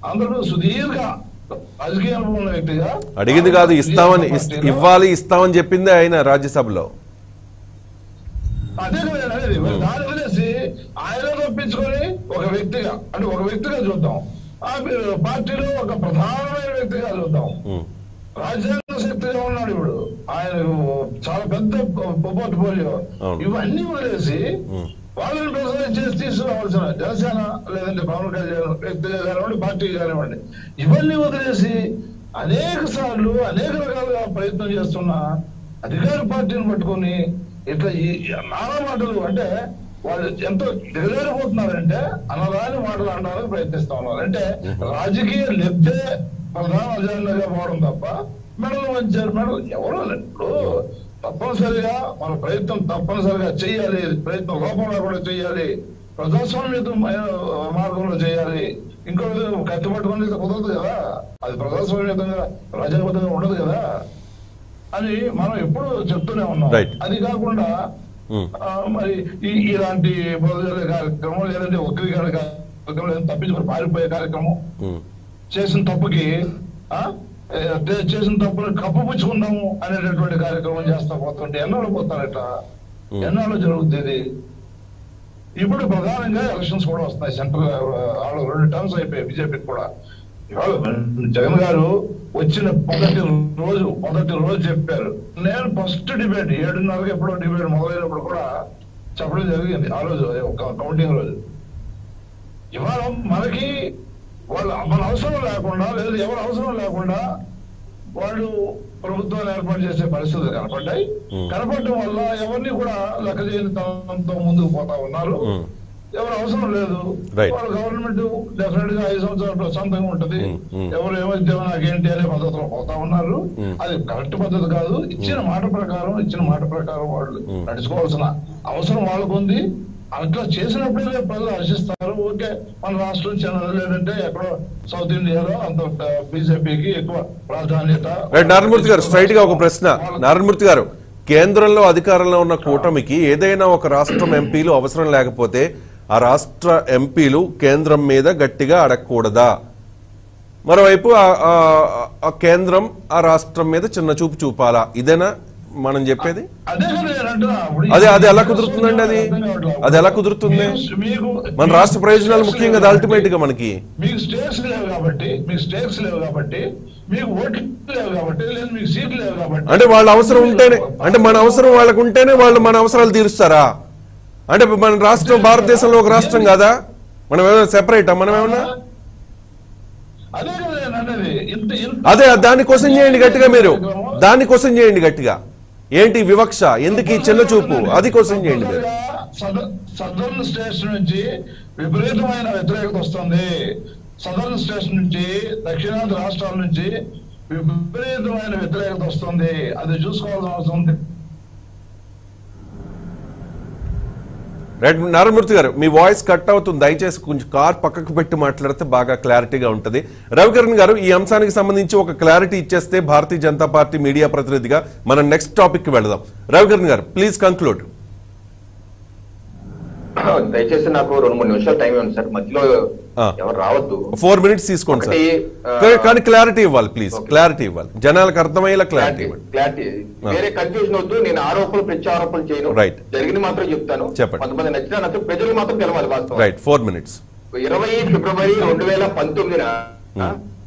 ఆంధ్రప్రదేశ్ సుదీర్ఘ రాజకీయ అనుభవం ఉన్న వ్యక్తిగా అడిగింది కాదు, ఇస్తామని చెప్పింది ఆయన రాజ్యసభలో. అదే కదా అనేది. దాని వదిలేసి ఆయన తప్పించుకొని ఒక వ్యక్తిగా చూద్దాం, పార్టీలో ఒక ప్రధానమైన వ్యక్తిగా చూద్దాం. రాజ్యాంగ శక్తిగా ఉన్నాడు ఇప్పుడు ఆయన, చాలా పెద్ద పోర్ట్ఫోలియో. ఇవన్నీ వదిలేసి వాళ్ళని ప్రెసిడెంట్ చేసి తీసుకురావాల్సిన జనసేన లేదంటే పవన్ కళ్యాణ్ వ్యక్తిగా కానివ్వండి, పార్టీ కానివ్వండి, ఇవన్నీ వదిలేసి అనేక సార్లు అనేక రకాలుగా ప్రయత్నం చేస్తున్న అధికార పార్టీని పట్టుకొని ఇట్లా ఈ నానా మాటలు, అంటే వాళ్ళు ఎంతో దిగజారిపోతున్నారంటే అనరాని మాటలు అనడానికి ప్రయత్నిస్తా ఉన్నారు. అంటే రాజకీయ లబ్ధే ప్రధాన అజెండాగా పోవడం తప్ప మెడలు వంచారు. మెడలు ఎవరో ఇప్పుడు తప్పనిసరిగా మన ప్రయత్నం తప్పనిసరిగా చేయాలి, ప్రయత్నం లోపం లేకుండా చేయాలి, ప్రజాస్వామ్యత మార్గంలో చేయాలి. ఇంకో కత్తి పట్టుకుని కుదరదు కదా, అది ప్రజాస్వామ్యతంగా రాజ్యాంగబద్ధంగా ఉండదు కదా అని మనం ఎప్పుడు చెప్తూనే ఉన్నాం. అది కాకుండా మరి ఇలాంటి కార్యక్రమం లేదంటే వక్రీకరణ కార్యక్రమం లేదంటే తప్పించుకొని పారిపోయే కార్యక్రమం, చేసిన తప్పుకి చేసిన తప్పులు కప్పుపుచ్చుకుందాము అనేటటువంటి కార్యక్రమం చేస్తా పోతుంటే ఎన్నాళ్ళు పోతారట, ఎన్నాళ్ళు జరుగుతుంది. ఇప్పుడు ప్రధానంగా ఎలక్షన్స్ కూడా వస్తున్నాయి. సెంట్రల్ 2 టర్మ్స్ అయిపోయాయి బీజేపీకి కూడా. ఇవాళ జగన్ గారు వచ్చిన మొదటి రోజు చెప్పారు, నేను ఫస్ట్ డిబేట్ 7:30 ఎప్పుడో డిబేట్ మొదలైనప్పుడు కూడా చెప్పడం జరిగింది. ఆ రోజు కౌంటింగ్ రోజు. ఇవాళ మనకి మన అవసరం లేకుండా లేదా ఎవరు అవసరం లేకుండా వాళ్ళు ప్రభుత్వాన్ని ఏర్పాటు చేసే పరిస్థితులు కనపడ్డాయి. కనపడటం వల్ల ఎవరిని కూడా లెక్క చేయని తనంతో ముందుకు పోతా ఉన్నారు. ఎవరు అవసరం లేదు, వాళ్ళ గవర్నమెంట్ డెఫినెట్ గా 5 సంవత్సరాలు ప్రశాంతంగా ఉంటది, ఎవరు ఏమైతే నాకేంటి అనే పద్ధతిలో పోతా ఉన్నారు. అది కరెక్ట్ పద్ధతి కాదు. ఇచ్చిన మాట ప్రకారం వాళ్ళు నడుచుకోవాల్సిన అవసరం వాళ్ళకు ఉంది. అట్లా చేసినప్పుడే ప్రజలు హర్షిస్తారు. ఓకే, మన రాష్ట్రం చిన్నది లేదంటే ఎక్కడో సౌత్ ఇండియాలో అంత బీజేపీకి ఎక్కువ ప్రాధాన్యత. నారాయణమూర్తి గారు, స్ట్రైట్ గా ఒక ప్రశ్న. నారాయణమూర్తి గారు, కేంద్రంలో అధికారంలో ఉన్న కూటమికి ఏదైనా ఒక రాష్ట్రం ఎంపీలు అవసరం లేకపోతే ఆ రాష్ట్ర ఎంపీలు కేంద్రం మీద గట్టిగా అడగకూడదా? మరోవైపు ఆ కేంద్రం ఆ రాష్ట్రం మీద చిన్న చూపు చూపాలా? ఇదేనా మనం చెప్పేది? అది ఎలా కుదురుతుందండి? అది ఎలా కుదురుతుంది? మన రాష్ట్ర ప్రయోజనాలు ముఖ్యం కదా అల్టిమేట్ గా. మనకి మీకు స్టేట్స్ లేవు కాబట్టి, మీకు ఓట్లు లేవు కాబట్టి, లేదు మీకు సీట్లు లేవు కాబట్టి, అంటే వాళ్ళ అవసరం ఉంటేనే, అంటే మన అవసరం వాళ్ళకు ఉంటేనే వాళ్ళు మన అవసరాలు తీరుస్తారా? అంటే మన రాష్ట్రం భారతదేశంలో ఒక రాష్ట్రం కాదా? మనం ఏమైనా సెపరేటా? మనం ఏమన్నా అదే దాన్ని క్వశ్చన్ చేయండి గట్టిగా. మీరు దాన్ని క్వశ్చన్ చేయండి గట్టిగా. ఏంటి వివక్ష? ఎందుకు ఈ చిన్న చూపు? అది క్వశ్చన్ చేయండి మీరు. సదర్న్ స్టేట్స్ నుంచి విపరీతమైన వ్యతిరేకత వస్తుంది. సదర్న్ స్టేట్స్ నుంచి, దక్షిణాది రాష్ట్రాల నుంచి విపరీతమైన వ్యతిరేకత వస్తుంది. అది చూసుకోవాల్సిన అవసరం ఉంది. రైట్ నారాయణమూర్తి గారు, మీ వాయిస్ కట్ అవుతుంది. దయచేసి కొంచెం కార్ పక్కకు పెట్టి మాట్లాడితే బాగా క్లారిటీగా ఉంటుంది. రవికిరణ్ గారు, ఈ అంశానికి సంబంధించి ఒక క్లారిటీ ఇచ్చేస్తే భారతీయ జనతా పార్టీ మీడియా ప్రతినిధిగా మనం నెక్స్ట్ టాపిక్ కి వెళదాం. రవికిరణ్ గారు, ప్లీజ్ కంక్లూడ్. దయచేసి నాకు 2-3 నిమిషాలు టైం ఇవ్వండి సార్, మధ్యలో ఎవరు రావద్దు. 4 minutes తీసుకోండి సార్, కానీ క్లారిటీ ఇవ్వాలి ప్లీజ్. క్లారిటీ ఇవ్వాలి, జనాలకు అర్థమయ్యేలా క్లారిటీ ఇవ్వాలి. క్లారిటీ, వేరే కన్ఫ్యూజన్ వద్దు. నేను ఆరోపణలు ప్రత్యారోపణలు చేయను. రైట్, జరిగింది మాత్రం చెప్తాను. చెప్పండి. కొంతమంది నచ్చిన ప్రజలు మాత్రం తెలవాలి వాస్తవం. Right, 4 minutes. 20 ఫిబ్రవరి 2019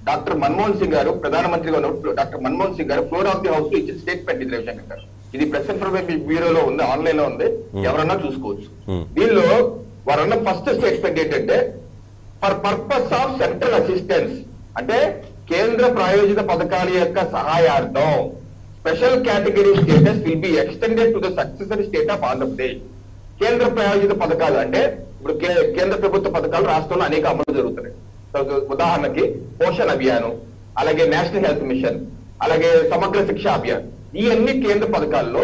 డాక్టర్ మన్మోహన్ సింగ్ గారు ప్రధానమంత్రిగా ఉన్నప్పుడు డాక్టర్ మన్మోహన్ సింగ్ గారు ఫ్లోర్ ఆఫ్ ది హౌస్ లో ఇచ్చిన స్టేట్మెంట్ ఇది రవిశంకర్ గారు. ఇది ప్రెస్ ఇన్ఫర్మేషన్ బ్యూరోలో ఉంది, ఆన్లైన్ లో ఉంది, ఎవరన్నా చూసుకోవచ్చు. దీనిలో వారన్న ఫస్ట్ స్టేట్మెంట్ ఏంటంటే for purpose of central assistance అంటే కేంద్ర ప్రాయోజిత పథకాల యొక్క సహాయార్థం special category status will be extended to the successory state of Andhra Pradesh. కేంద్ర ప్రాయోజిత పథకాలు అంటే ఇప్పుడు కేంద్ర ప్రభుత్వ పథకాలు రాష్ట్రంలో అనేక అమలు జరుగుతున్నాయి. ఉదాహరణకి పోషణ్ అభియాన్, అలాగే నేషనల్ హెల్త్ మిషన్, అలాగే సమగ్ర శిక్షా అభియాన్, ఈ అన్ని కేంద్ర పథకాల్లో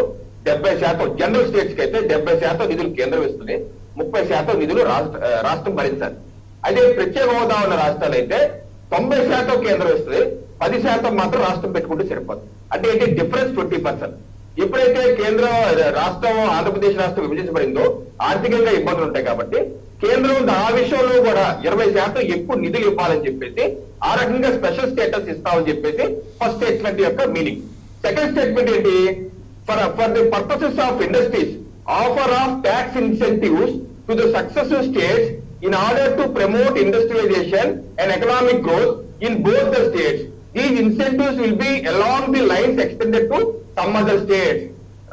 70% జనరల్ స్టేట్స్ కి అయితే 70% నిధులు కేంద్రం ఇస్తుంది, 30% నిధులు రాష్ట్రం భరించాలి. అదే ప్రత్యేక హోదా ఉన్న రాష్ట్రాలు అయితే 90% కేంద్రం ఇస్తుంది, 10% మాత్రం రాష్ట్రం పెట్టుకుంటే సరిపోతుంది. అంటే ఏంటి డిఫరెన్స్ 20%. ఎప్పుడైతే కేంద్రం రాష్ట్రం ఆంధ్రప్రదేశ్ రాష్ట్రం విభజించబడిందో ఆర్థికంగా ఇబ్బందులు ఉంటాయి కాబట్టి కేంద్రం ఆ విషయంలో కూడా 20% ఎక్కువ నిధులు ఇవ్వాలని చెప్పేసి ఆ రకంగా స్పెషల్ స్టేటస్ ఇస్తామని చెప్పేసి ఫస్ట్ స్టేట్మెంట్ యొక్క మీనింగ్. సెకండ్ స్టేట్మెంట్ ఏంటి? For the purposes of industries offer of tax incentives to the successive states in order to promote industrialization and economic growth in both the states. These incentives will be along the lines extended to some other states.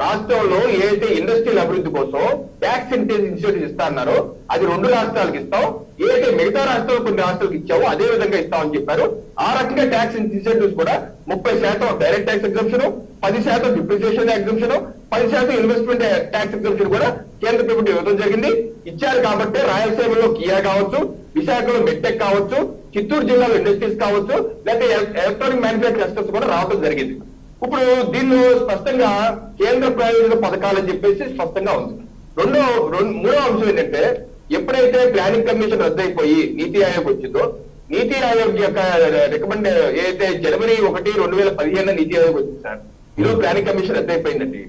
రాష్ట్రంలో ఏదైతే industrial అభివృద్ధి కోసం tax incentives ఇస్తా అన్నారో అది 2 రాష్ట్రాలకు ఇస్తాం, ఏదైతే మిగతా రాష్ట్రాలు కొన్ని రాష్ట్రాలకు ఇచ్చావో అదే విధంగా ఇస్తామని చెప్పారు. ఆ రకంగా ట్యాక్స్ ఇన్సెంటివ్స్ కూడా 30% direct tax exemption, 10% depreciation exemption, 10% investment tax exemption కూడా కేంద్ర ప్రభుత్వం ఇవ్వడం జరిగింది. ఇచ్చారు కాబట్టి రాయలసీమలో కియా కావచ్చు, విశాఖలో మెట్టెక్ కావచ్చు, చిత్తూరు జిల్లాలో ఇండస్ట్రీస్ కావచ్చు, లేకపోతే ఎలక్ట్రానిక్ మ్యానుఫ్యాక్చరింగ్ క్లస్టర్స్ కూడా రావడం జరిగింది. ఇప్పుడు దీనిలో స్పష్టంగా కేంద్ర ప్రాయోజిత పథకాలని చెప్పేసి స్పష్టంగా ఉంది. మూడో అంశం ఏంటంటే ఎప్పుడైతే ప్లానింగ్ కమిషన్ రద్దయిపోయి నీతి ఆయోగ్ వచ్చిందో నీతి ఆయోగ్ యొక్క రికమెండ్ ఏదైతే జనవరి 1, 2015 నీతి ఆయోగ్ వచ్చింది సార్, ఈరోజు ప్లానింగ్ కమిషన్ రద్దయిపోయిందండి.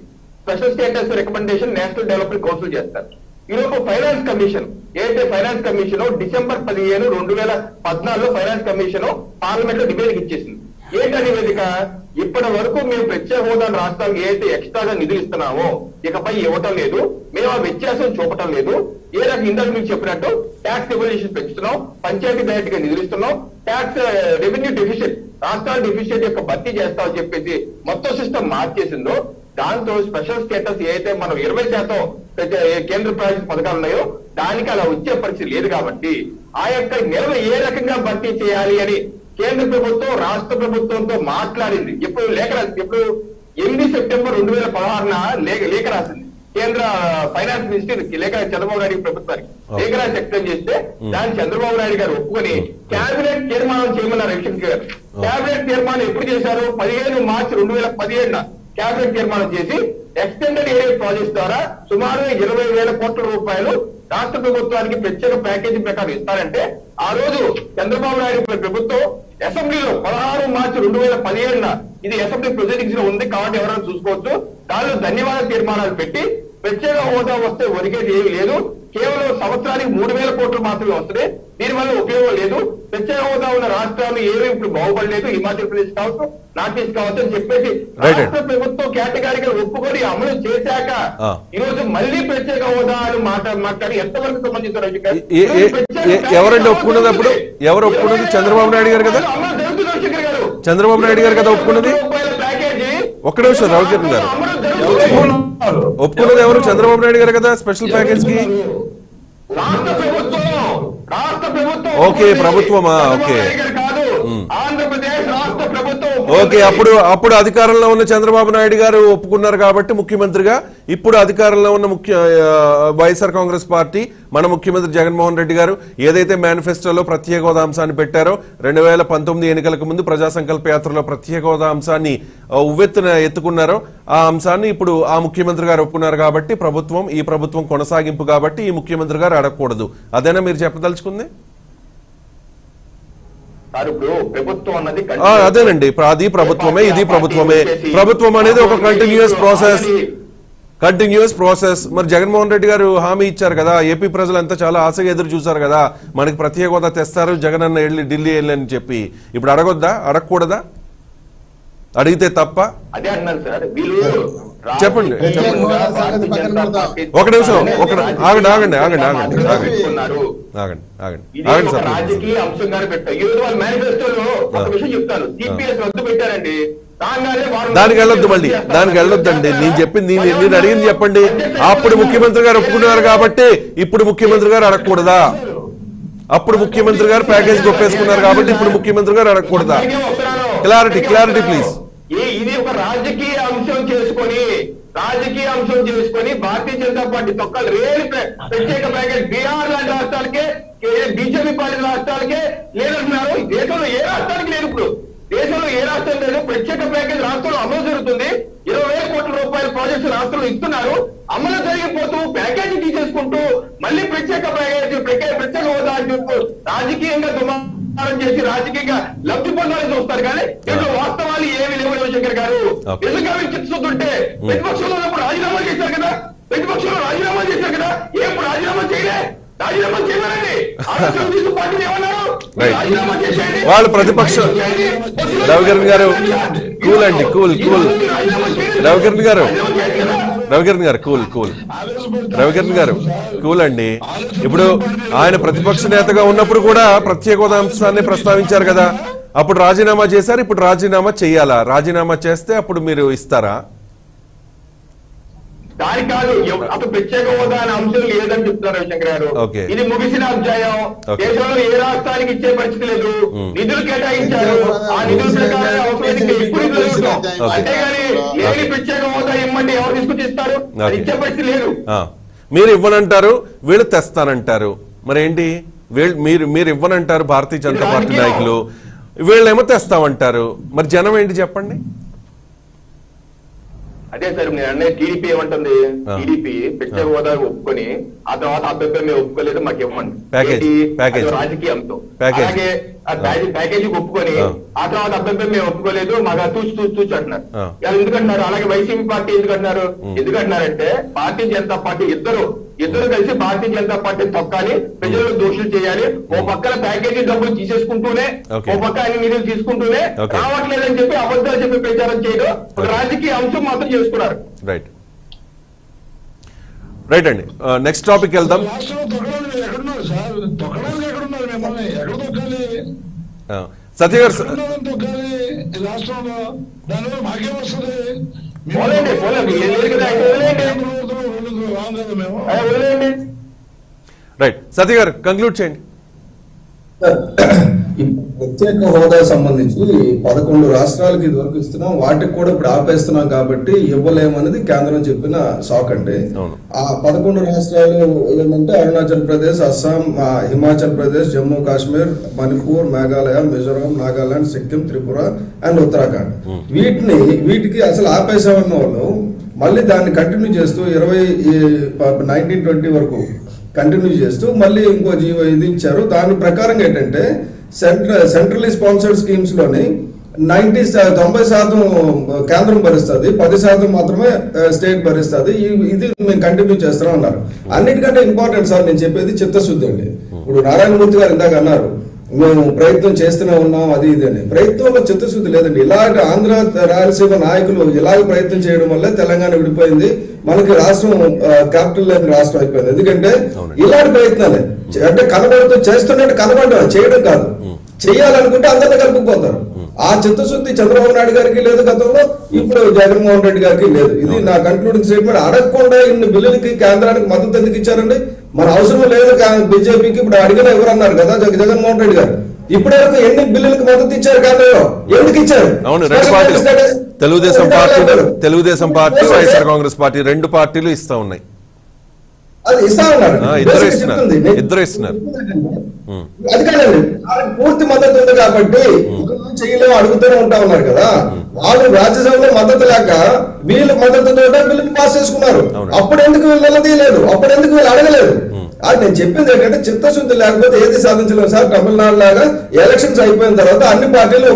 Special status recommendation national development council చేస్తారు. ఈరోజు ఫైనాన్స్ కమిషన్ ఏదైతే finance commission December 15, 2014 finance commission parliament లో డిబేట్ ఇచ్చేసింది. ఏంటా నివేదిక? ఇప్పటి వరకు మేము ప్రత్యేక హోదా రాష్ట్రాలకు ఏదైతే ఎక్స్ట్రాగా నిధులు ఇస్తున్నామో ఇకపై ఇవ్వటం లేదు, మేము ఆ వ్యత్యాసం చూపటం లేదు. ఏ రకంగా ఇందాక మీకు చెప్పినట్టు ట్యాక్స్ రెవల్యూషన్ పెంచుతున్నాం, పంచాయతీ డైరెక్ట్ గా నిధులు ఇస్తున్నాం, ట్యాక్స్ రెవెన్యూ డెఫిషియట్ రాష్ట్రాల డెఫిషియట్ యొక్క భర్తీ చేస్తామని చెప్పేసి మొత్తం సిస్టమ్ మార్చేసిందో దాంతో స్పెషల్ స్టేటస్ ఏదైతే మనం 20% కేంద్ర ప్రాయోజిత పథకాలు ఉన్నాయో దానికి అలా వచ్చే పరిస్థితి లేదు. కాబట్టి ఆ యొక్క నిల్వ ఏ రకంగా భర్తీ చేయాలి అని కేంద్ర ప్రభుత్వం రాష్ట్ర ప్రభుత్వంతో మాట్లాడింది. ఎప్పుడు 8 సెప్టెంబర్ 2016 లేఖ రాసింది కేంద్ర ఫైనాన్స్ మినిస్టర్ లేఖ చంద్రబాబు నాయుడు ప్రభుత్వానికి లేఖ రాసి ఎక్స్ప్లెయిన్ చేస్తే దాన్ని చంద్రబాబు నాయుడు గారు ఒప్పుకొని కేబినెట్ తీర్మానం చేయమన్నారు. రవిశంకర్ గారు కేబినెట్ తీర్మానం ఎప్పుడు చేశారు? 15 మార్చి 2017 కేబినెట్ తీర్మానం చేసి ఎక్స్టెండెడ్ ఏరియా ప్రాజెక్ట్ ద్వారా సుమారు 20,000 కోట్ల రూపాయలు రాష్ట్ర ప్రభుత్వానికి ప్రత్యేక ప్యాకేజీ ప్రకారం ఇస్తారంటే ఆ రోజు చంద్రబాబు నాయుడు ప్రభుత్వం అసెంబ్లీలో 16 మార్చి 2017 ఇది అసెంబ్లీ ప్రొసీడింగ్స్ లో ఉంది కాబట్టి ఎవరైనా చూసుకోవచ్చు. దానిలో ధన్యవాద తీర్మానాలు పెట్టి ప్రత్యేక హోదా వస్తే ఒరిగేది ఏమీ లేదు, కేవలం సంవత్సరానికి 3,000 కోట్లు మాత్రమే వస్తుంది, దీనివల్ల ఉపయోగం లేదు, ప్రత్యేక హోదా ఉన్న రాష్ట్రాలు ఏమీ ఇప్పుడు బాగుపడలేదు, హిమాచల్ ప్రదేశ్ కావచ్చు, నార్త్ ఈస్ట్ కావచ్చు అని చెప్పేసి రాష్ట్ర ప్రభుత్వం కేటగిరీగా ఒప్పుకొని అమలు చేశాక ఈ రోజు మళ్ళీ ప్రత్యేక హోదా అని మాట్లాడి ఎంతవరకు సంబంధించారు? ఎవరండి ఒప్పుకున్నది? అప్పుడు ఎవరు ఒప్పుకున్నది? చంద్రబాబు నాయుడు గారు కదా, చంద్రబాబు నాయుడు గారు కదా ఒప్పుకున్నది. ఒక్క నిమిషం రవికిరణ్ గారు, ఒప్పుకున్నది ఎవరు? చంద్రబాబు నాయుడు గారు కదా స్పెషల్ ప్యాకేజ్ కి. ఓకే, ప్రభుత్వమా? ఓకే ఆంధ్రప్రదేశ్ రాష్ట్ర ప్రభుత్వం ఓకే. అప్పుడు అధికారంలో ఉన్న చంద్రబాబు నాయుడు గారు ఒప్పుకున్నారు కాబట్టి ముఖ్యమంత్రిగా, ఇప్పుడు అధికారంలో ఉన్న వైఎస్ఆర్ కాంగ్రెస్ పార్టీ మన ముఖ్యమంత్రి జగన్మోహన్ రెడ్డి గారు ఏదైతే మేనిఫెస్టోలో ప్రత్యేక హోదా అంశాన్ని పెట్టారో 2019 ఎన్నికలకు ముందు ప్రజా సంకల్ప యాత్రలో ప్రత్యేక హోదా అంశాన్ని ఉవ్వెత్తున ఎత్తుకున్నారో ఆ అంశాన్ని ఇప్పుడు ఆ ముఖ్యమంత్రి గారు ఒప్పుకున్నారు కాబట్టి ఈ ప్రభుత్వం కొనసాగింపు కాబట్టి ఈ ముఖ్యమంత్రి గారు అడగకూడదు. అదేనా మీరు చెప్పదలుచుకుంది? ప్రభుత్వం అన్నది అదేనండి, అది ప్రభుత్వమే, ఇది ప్రభుత్వమే. ప్రభుత్వం అనేది ఒక కంటిన్యూస్ ప్రాసెస్. మరి జగన్మోహన్ రెడ్డి గారు హామీ ఇచ్చారు కదా, ఏపీ ప్రజలంతా చాలా ఆశగా ఎదురు చూశారు కదా, మనకి ప్రత్యేక హోదా తెస్తారు జగన్ అన్న ఢిల్లీ వెళ్ళని చెప్పి. ఇప్పుడు అడగొద్దా? అడగకూడదా? అడిగితే తప్ప? అదే అన్నారు సార్, వీళ్ళు చెప్పండి. ప్రత్యేక హోదా సంగతి పక్కన పెడదాం. ఒక నిమిషం, ఆగండి సార్. రాజకీయ అంశంగా పెట్టారు. ఈ రోజు వాళ్ళ మేనిఫెస్టోలో ఒక విషయం చెప్తాను, సిపిఎస్ రద్దు పెట్టారండి. దానికి వెళ్ళొద్దండి. నేను చెప్పింది, నేను అడిగింది చెప్పండి. అప్పుడు ముఖ్యమంత్రి గారు ఒప్పుకున్నారు కాబట్టి ఇప్పుడు ముఖ్యమంత్రి గారు అడగకూడదా? అప్పుడు ముఖ్యమంత్రి గారు ప్యాకేజ్ గొప్పేసుకున్నారు కాబట్టి ఇప్పుడు ముఖ్యమంత్రి గారు అడగకూడదా? Clarity please. ఇది ఒక రాజకీయ అంశం చేసుకొని భారతీయ జనతా పార్టీ తొక్కలు రేలు ప్రత్యేక ప్యాకేజ్ బీహార్ లాంటి రాష్ట్రాలకే, బీజేపీ పార్టీ రాష్ట్రాలకే లేదంటున్నారు. దేశంలో ఏ రాష్ట్రానికి లేదు. ఇప్పుడు దేశంలో ఏ రాష్ట్రం లేదు. ప్రత్యేక ప్యాకేజ్ రాష్ట్రంలో అమలు జరుగుతుంది. 20,000 కోట్ల రూపాయల ప్రాజెక్ట్స్ రాష్ట్రంలో ఇస్తున్నారు. అమలు జరిగిపోతూ ప్యాకేజీ తీసేసుకుంటూ మళ్ళీ ప్రత్యేక ప్యాకేజ్ ప్రత్యేక హోదా అని చెప్పు రాజకీయంగా దుమారం చేసి రాజకీయంగా లబ్ధి పొందాలని చూస్తారు. కానీ దీంట్లో వాస్తవాలు ఏమి లేవు రవిశంకర్ గారు. ఎందుకంటే చిత్తుంటే ప్రతిపక్షంలో ఉన్నప్పుడు రాజీనామా చేశారు కదా. ఇప్పుడు రాజీనామా చేయలే. రాజీనామా చేయమనండి. పార్టీ ఏమన్నారు? రాజీనామా చేసేయండి. వాళ్ళు ప్రతిపక్షం. రవికిరణ్ గారు కూల్ అండి, కూల్. రవికిరణ్ గారు కూల్ అండి. ఇప్పుడు ఆయన ప్రతిపక్ష నేతగా ఉన్నప్పుడు కూడా ప్రత్యేక హోదా అంశాన్ని ప్రస్తావించారు కదా. అప్పుడు రాజీనామా చేశారు, ఇప్పుడు రాజీనామా చేయాలా? రాజీనామా చేస్తే అప్పుడు మీరు ఇస్తారా? దాని కాదు, అసలు ప్రత్యేక హోదా అనే అంశం లేదని చెప్తున్నారు రవిశంకర్ గారు. ఇది ముగిసిన అధ్యాయం. దేశంలో ఏ రాష్ట్రానికి ఇచ్చే పరిస్థితి లేదు. నిధులు కేటాయించారు. ఆ నిధుల ప్రకారం అవసరమైతే ఎక్కువ నిధులు ఇస్తాం. అంతేగాని లేని ప్రత్యేక హోదా ఇమ్మంటే ఎవరు తీసుకొచ్చి ఇస్తారు? అది ఇచ్చే పరిస్థితి లేదు. మీరు ఇవ్వనంటారు, వీళ్ళు తెస్తానంటారు. మరేంటి? మీరు ఇవ్వనంటారు భారతీయ జనతా పార్టీ నాయకులు, వీళ్ళేమో తెస్తామంటారు. మరి జనం ఏంటి చెప్పండి? అదే సార్ నేను అన్నది. టీడీపీ ఏమంటుంది? టీడీపీ ప్రత్యేక హోదా ఒప్పుకొని ఆ తర్వాత అభ్యర్థులు మేము ఒప్పుకోలేదు, మాకు ఇవ్వండి. రాజకీయ అంశం. అలాగే ప్యాకేజీ ఒప్పుకొని ఆ తర్వాత అభ్యర్థులు మేము ఒప్పుకోలేదు, మాకు తూచి అంటున్నారు. ఎందుకంటున్నారు? అలాగే YCP party ఎందుకంటున్నారంటే Bharatiya Janata party ఇద్దరు కలిసి భారతీయ జనతా పార్టీ తొక్కాలి, ప్రజలను దోషులు చేయాలి. ఓ పక్కన ప్యాకేజీ డబ్బులు తీసేసుకుంటూనే, ఓ పక్క అన్ని నిధులు తీసుకుంటూనే రావట్లేదని చెప్పి అబద్ధాలు చెప్పి ప్రచారం చేయడం ఒక రాజకీయ అంశం మాత్రం చేసుకున్నారు. రైట్ అండి. నెక్స్ట్ టాపిక్ వెళ్దాం. సత్య గారు, రైట్ సత్య గారు కంక్లూడ్ చేయండి. ప్రత్యేక హోదా సంబంధించి 11 రాష్ట్రాలకు ఇదివరకు ఇస్తున్నాం, వాటికి కూడా ఇప్పుడు ఆపేస్తున్నాం కాబట్టి ఇవ్వలేమనేది కేంద్రం చెప్పిన షాక్ అండి. ఆ 11 రాష్ట్రాలు ఏంటంటే అరుణాచల్ ప్రదేశ్, అస్సాం, హిమాచల్ ప్రదేశ్, జమ్మూ కాశ్మీర్, మణిపూర్, మేఘాలయ, మిజోరాం, నాగాలాండ్, సిక్కిం, త్రిపుర అండ్ ఉత్తరాఖండ్. వీటికి అసలు ఆపేసామన్న వాళ్ళు మళ్ళీ దాన్ని కంటిన్యూ చేస్తూ 1920 వరకు కంటిన్యూ చేస్తూ మళ్ళీ ఇంకో జీవో ఇది ఇచ్చారు. దాని ప్రకారంగా ఏంటంటే సెంట్రల్లీ స్పాన్సర్డ్ స్కీమ్స్ లోని 90% కేంద్రం భరిస్తుంది, 10% మాత్రమే స్టేట్ భరిస్తుంది. ఇది మేము కంటిన్యూ చేస్తున్నాం అన్నారు. అన్నిటికంటే ఇంపార్టెంట్ సార్ నేను చెప్పేది చిత్తశుద్ధి అండి. ఇప్పుడు నారాయణమూర్తి గారు ఇందాక అన్నారు మేము ప్రయత్నం చేస్తూనే ఉన్నాం అది ఇది అని. ప్రయత్నంలో చిత్తశుద్ధి లేదండి. ఇలాంటి ఆంధ్ర రాయలసీమ నాయకులు ఇలాగ ప్రయత్నం చేయడం వల్లే తెలంగాణ విడిపోయింది, మనకి రాష్ట్రం క్యాపిటల్ లేని రాష్ట్రం అయిపోయింది. ఎందుకంటే ఇలాంటి ప్రయత్నాలే అంటే కనబడుతూ చేస్తున్నట్టు కనబడడం, చేయడం కాదు. చేయాలనుకుంటే అందరినీ కలుపుకుపోతారు. ఆ చిత్తశుద్ధి చంద్రబాబు నాయుడు గారికి లేదు గతంలో, ఇప్పుడు జగన్మోహన్ రెడ్డి గారికి లేదు. ఇది నా కన్క్లూడింగ్ స్టేట్మెంట్. అడగకుండా ఇన్ని బిల్లులకి కేంద్రానికి మద్దతు ఎందుకు ఇచ్చారండి? మన అవసరం లేదు బీజేపీకి. ఇప్పుడు అడిగిన ఎవరన్నారు కదా జగన్మోహన్ రెడ్డి గారు. ఇప్పటి వరకు ఎన్ని బిల్లులకు మద్దతు ఇచ్చారు కేంద్రంలో? ఎందుకు ఇచ్చారు? తెలుగుదేశం పార్టీ, వైఎస్ఆర్ కాంగ్రెస్ పార్టీ 2 పార్టీలు ఇస్తా ఉన్నాయి. అది ఇస్తా ఉన్నారు, ఇద్దరు ఇస్తున్నారు. అది కాదండి, పూర్తి మద్దతు ఉంది కాబట్టి చేయలేము అడుగుతూనే ఉంటా ఉన్నారు కదా. వాళ్ళు రాజ్యసభలో మద్దతు లేక వీళ్ళు మద్దతుతో బిల్లు పాస్ చేసుకున్నారు. అప్పుడు ఎందుకు వీళ్ళు నిలదీయలేదు? అప్పుడు ఎందుకు వీళ్ళు అడగలేదు? అది నేను చెప్పింది ఏంటంటే చిత్తశుద్ధి లేకపోతే ఏది సాధించలేము సార్. తమిళనాడు లాగా ఎలక్షన్స్ అయిపోయిన తర్వాత అన్ని పార్టీలు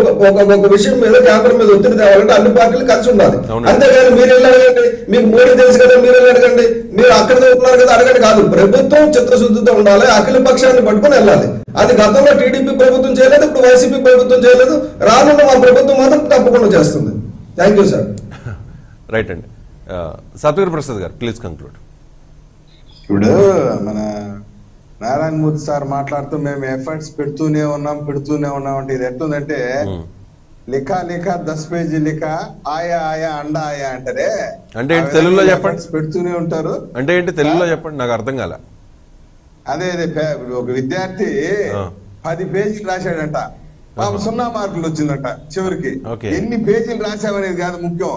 ఒక విషయం మీద కేంద్రం మీద ఒత్తిడి తేవాలంటే అన్ని పార్టీలు కలిసి ఉండాలి. అంతేగాని మీరు వెళ్ళి అడగండి, మీకు మోడీ తెలుసు కదా మీరు వెళ్ళి అడగండి, మీరు అక్కడ ఉన్నారు కదా అడగండి కాదు. ప్రభుత్వం చిత్తశుద్ధితో ఉండాలి, అఖిల పక్షాన్ని పట్టుకుని వెళ్ళాలి. అది గతంలో టీడీపీ ప్రభుత్వం చేయలేదు, ఇప్పుడు వైసీపీ ప్రభుత్వం చేయలేదు, రానున్న మా ప్రభుత్వం మాత్రం తప్పకుండా చేస్తుంది. Thank you sir. రైట్ అండి. సత్యగిరి ప్రసాద్ గారు ప్లీజ్ కంక్లూడ్. ఇప్పుడు మన నారాయణమూర్తి సార్ మాట్లాడుతూ మేము ఎఫర్ట్స్ పెడుతూనే ఉన్నాం అంటే ఇది ఎట్లుందంటే లిఖా 10 పేజీ లిఖా ఆయా అండా ఆయా అంటారే. అంటే ఏంటి తెలుగులో చెప్పండి. పెడుతూనే ఉంటారు అంటే ఏంటి తెలుగులో చెప్పండి, నాకు అర్థం కాల. అదే ఒక విద్యార్థి 10 పేజీలు రాశాడంట, 0 మార్కులు వచ్చిందంట చివరికి. ఎన్ని పేజీలు రాసావనేది కాదు ముఖ్యం,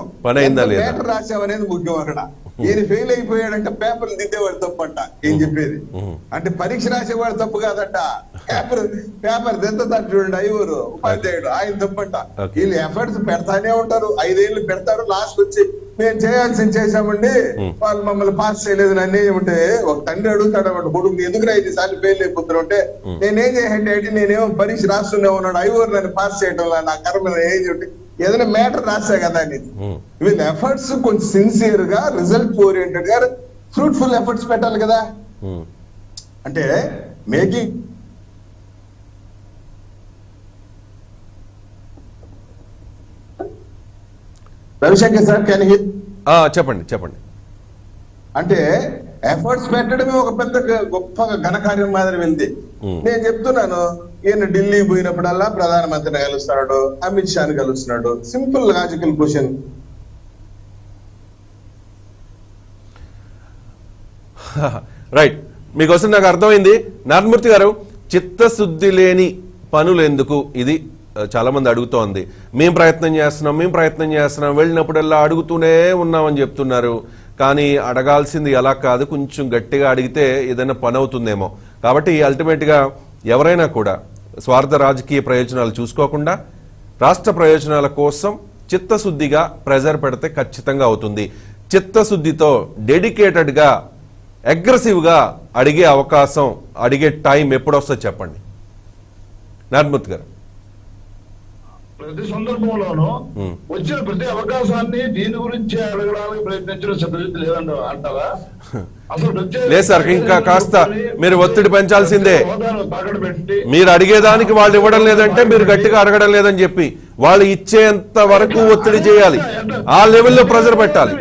పేపర్ రాసావనేది ముఖ్యం. అక్కడ ఈయన ఫెయిల్ అయిపోయాడంటే పేపర్లు దిద్దేవాడు తప్పంట. ఏం చెప్పేది అంటే పరీక్ష రాసేవాడు తప్పు కాదంట, పేపర్ దిద్దతాడు చూడండి ఐవరు ఉపాధ్యాయుడు, ఆయన తప్పంట. వీళ్ళు ఎఫర్ట్స్ పెడతానే ఉంటారు, 5 ఏళ్ళు పెడతారు, లాస్ట్ వచ్చి మేము చేయాల్సింది చేశామండి వాళ్ళు మమ్మల్ని పాస్ చేయలేదు అని ఉంటే ఒక తండ్రి అడుగుతాడు అన్నమాట, కొడుకు ఎందుకు 5 సార్లు ఫెయిల్ అయిపోతున్నా అంటే నేనేం చేయండి నేనేమో పరీక్ష రాస్తూనే ఉన్నాడు, ఐవరు నన్ను పాస్ చేయడం నా కర్మ ఏం చెప్పి ఏదైనా మ్యాటర్ రాసా కదా అనేది. వీళ్ళ ఎఫర్ట్స్ కొంచెం సిన్సియర్ గా రిజల్ట్ ఓరియంటెడ్ గా ఫ్రూట్ఫుల్ ఎఫర్ట్స్ పెట్టాలి కదా. అంటే making Ravishankar sir can he చెప్పండి. అంటే ఎఫర్ట్స్ పెట్టడమే ఒక పెద్ద గొప్ప ఘనకార్యం మాదిరి వెళ్తే నేను చెప్తున్నాను. ఈయన ఢిల్లీ పోయినప్పుడల్లా ప్రధానమంత్రిని కలుస్తున్నాడు, అమిత్ షాని కలుస్తున్నాడు. Simple logical question. రైట్, మీకోసం నాకు అర్థమైంది. నారాయణమూర్తి గారు, చిత్తశుద్ధి లేని పనులు ఎందుకు, ఇది చాలా మంది అడుగుతోంది. మేము ప్రయత్నం చేస్తున్నాం, వెళ్ళినప్పుడల్లా అడుగుతూనే ఉన్నామని చెప్తున్నారు. కానీ అడగాల్సింది ఎలా కాదు, కొంచెం గట్టిగా అడిగితే ఏదైనా పని అవుతుందేమో. కాబట్టి అల్టిమేట్గా ఎవరైనా కూడా స్వార్థ రాజకీయ ప్రయోజనాలు చూసుకోకుండా రాష్ట్ర ప్రయోజనాల కోసం చిత్తశుద్ధిగా ప్రెజర్ పెడితే ఖచ్చితంగా అవుతుంది. చిత్తశుద్ధితో డెడికేటెడ్గా అగ్రెసివ్గా అడిగే అవకాశం, అడిగే టైం ఎప్పుడొస్తుందో చెప్పండి నారాయణమూర్తి గారు. ప్రతి సందర్భంలోనూ వచ్చిన ప్రతి అవకాశాన్ని దీని గురించి అడగడానికి ప్రయత్నించడం చిత్తశుద్ధి లేదండి అంటారా? అసలు లేదు సార్, ఇంకా కాస్త మీరు ఒత్తిడి పెంచాల్సిందే. మీరు అడిగేదానికి వాళ్ళు ఇవ్వడం లేదంటే మీరు గట్టిగా అడగడం లేదని చెప్పి వాళ్ళు ఇచ్చేంత వరకు ఒత్తిడి చేయాలి. ఆ లెవెల్లో ప్రెజర్ పెట్టాలి,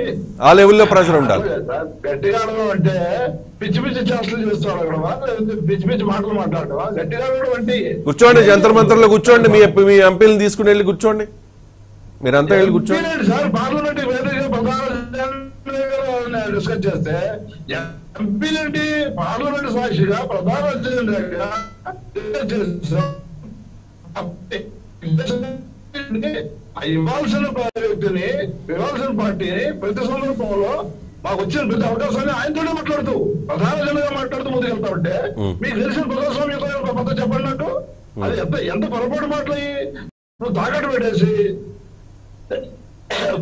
ఆ లెవెల్లో ప్రెజర్ ఉండాలి. గట్టిగా అడగడం అంటే పిచ్చి చేష్టలు చేస్తూ అడగడమా, పిచ్చి మాటలు మాట్లాడటమా? గట్టిగా అడగడం అంటే కూర్చోండి, జంతర్ మంతర్లో కూర్చోండి, మీ ఎంపీలను తీసుకుని వెళ్ళి కూర్చోండి, మీరంతా వెళ్ళి కూర్చోండి. సార్ పార్లమెంట్ వేదికగా డిస్కస్ చేస్తే ఎంపీలంటే పార్లమెంట్ సాక్షిగా ప్రధాన అధ్యక్షుడిగా ఇవ్వాల్సిన వ్యక్తిని, ఇవ్వాల్సిన పార్టీని ప్రతి సందర్భంలో మాకు వచ్చిన ప్రతి అవకాశాన్ని ఆయనతోనే మాట్లాడుతూ ప్రధాన అధ్యక్షుడిగా మాట్లాడుతూ ముందుకెళ్తా ఉంటే మీకు తెలిసిన ప్రజాస్వామ్యంతో ఒక పద్ధతి చెప్పండి. అది ఎంత పొరపాటు మాటలయ్యి నువ్వు తాకట్టు పెట్టేసి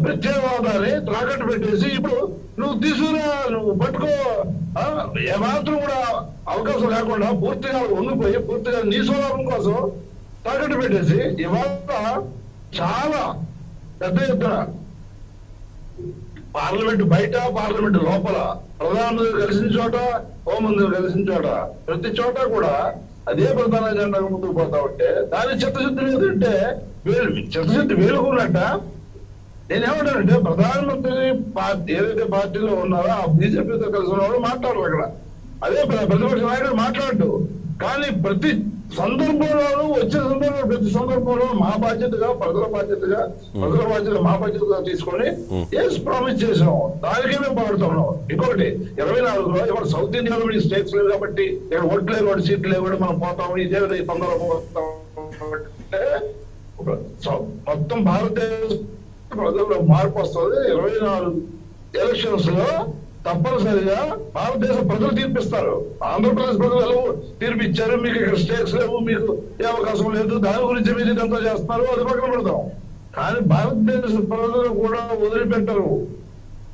ప్రత్యేకవాదాన్ని తాకట్టు పెట్టేసి ఇప్పుడు నువ్వు పట్టుకో ఏమాత్రం కూడా అవకాశం లేకుండా పూర్తిగా ఉండిపోయి పూర్తిగా నీ స్వలాభం కోసం తాకట్టు పెట్టేసి ఇవాళ చాలా పెద్ద ఎత్తున పార్లమెంట్ బయట, పార్లమెంట్ లోపల, ప్రధానమంత్రి కలిసిన చోట, హోంమంత్రి కలిసిన చోట, ప్రతి చోట కూడా అదే ప్రధాన ఎజెండా ముందుకు పోతా ఉంటే దాని చిత్తశుద్ధి లేదంటే చిత్తశుద్ధి వేలుకున్నట్ట. నేనేమంటానంటే ప్రధానమంత్రి పార్టీ ఏదైతే పార్టీలో ఉన్నారో ఆ బీజేపీతో కలిసి ఉన్నవాడు మాట్లాడరు అక్కడ, అదే ప్రతిపక్ష నాయకుడు మాట్లాడు. కానీ ప్రతి సందర్భంలోనూ వచ్చే సందర్భంలో ప్రతి సందర్భంలో మా బాధ్యతగా ప్రజల బాధ్యత మా బాధ్యతగా తీసుకొని ప్రామిస్ చేసాం, దానికే మేము పాడుతున్నాం. ఇంకొకటి 24లో ఇక్కడ సౌత్ ఇండియాలో స్టేట్స్ లేవు కాబట్టి ఇక్కడ ఓట్లు లేవు, సీట్లు లేవు, మనం పోతాము, ఇదే సందర్భం మొత్తం భారతదేశం ప్రజల్లో మార్పు వస్తుంది. 24 ఎలక్షన్స్ లో తప్పనిసరిగా భారతదేశ ప్రజలు తీర్పిస్తారు. ఆంధ్రప్రదేశ్ ప్రజలు ఎలా తీర్పిచ్చారు, మీకు ఇక్కడ స్టేట్స్ లేవు, మీకు ఏ అవకాశం లేదు, దాని గురించి మీరు ఇదంతా చేస్తున్నారు, అది పక్కన పెడతాం. కానీ భారతదేశ ప్రజలు కూడా వదిలిపెట్టరు.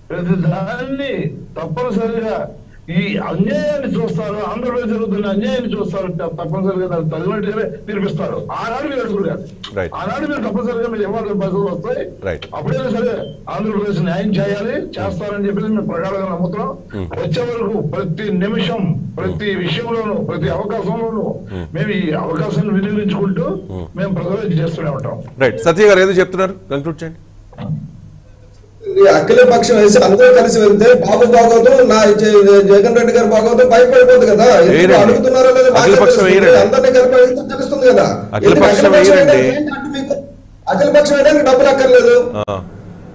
ప్రతి దాన్ని తప్పనిసరిగా ఈ అన్యాయాన్ని చూస్తారు, ఆంధ్రప్రదేశ్ జరుగుతున్న అన్యాయాన్ని చూస్తారు, తప్పనిసరిగా దాన్ని తగినట్టుగానే తీర్పిస్తారు. ఆనాడు మీరు అడుగురు కాదు, ఆనాడు మీరు తప్పనిసరిగా మీరు ఇవ్వాల్సిన పరిస్థితులు వస్తాయి. అప్పుడైనా సరే ఆంధ్రప్రదేశ్ న్యాయం చేస్తారని చెప్పేసి మేము ప్రగాఢంగా నమ్ముతున్నాం. వచ్చే వరకు ప్రతి నిమిషం, ప్రతి విషయంలోనూ, ప్రతి అవకాశంలోనూ మేము ఈ అవకాశాన్ని వినియోగించుకుంటూ మేము ప్రజలు చేస్తూనే ఉంటాం. రైట్, సత్య గారు ఏదో చెప్తున్నారు, కంక్లూడ్ చేయండి. అఖిల పక్షం వేసి అందరూ కలిసి వెళ్తే బాబు బాగోదు, నా జగన్ రెడ్డి గారు బాగోదు భయపడిపోతుంది కదా. అడుగుతున్నారో లేదో అందరినీ కలిపి వెళ్తే తెలుస్తుంది కదా. అఖిల పక్షం వేయడానికి డబ్బులు అక్కర్లేదు,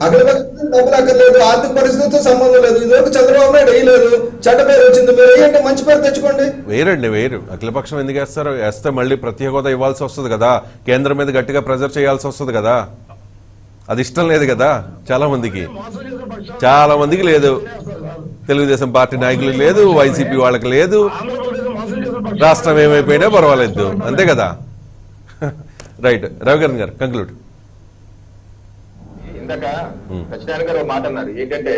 అఖిల పక్షం డబ్బులు అక్కర్లేదు, ఆర్థిక పరిస్థితితో సంబంధం లేదు. ఇదివరకు చంద్రబాబు నాయుడు వేయలేదు, చెడ్డ పేరు వచ్చింది, మీరు వేయండి, మంచి పేరు తెచ్చుకోండి. వేరు అఖిలపక్షం ఎందుకు వేస్తారు? వేస్తే మళ్ళీ ప్రత్యేక హోదా ఇవ్వాల్సి వస్తుంది కదా, కేంద్రం మీద గట్టిగా ప్రెజర్ చేయాల్సి వస్తుంది కదా. అది ఇష్టం లేదు కదా చాలా మందికి లేదు. తెలుగుదేశం పార్టీ నాయకులకు లేదు, వైసీపీ వాళ్ళకి లేదు, రాష్ట్రం ఏమైపోయినా పర్వాలేదు, అంతే కదా. రైట్, రవికిరణ్ గారు కంక్లూడ్. ఇందాక సత్యనారాయణ గారు మాట అన్నారు ఏంటంటే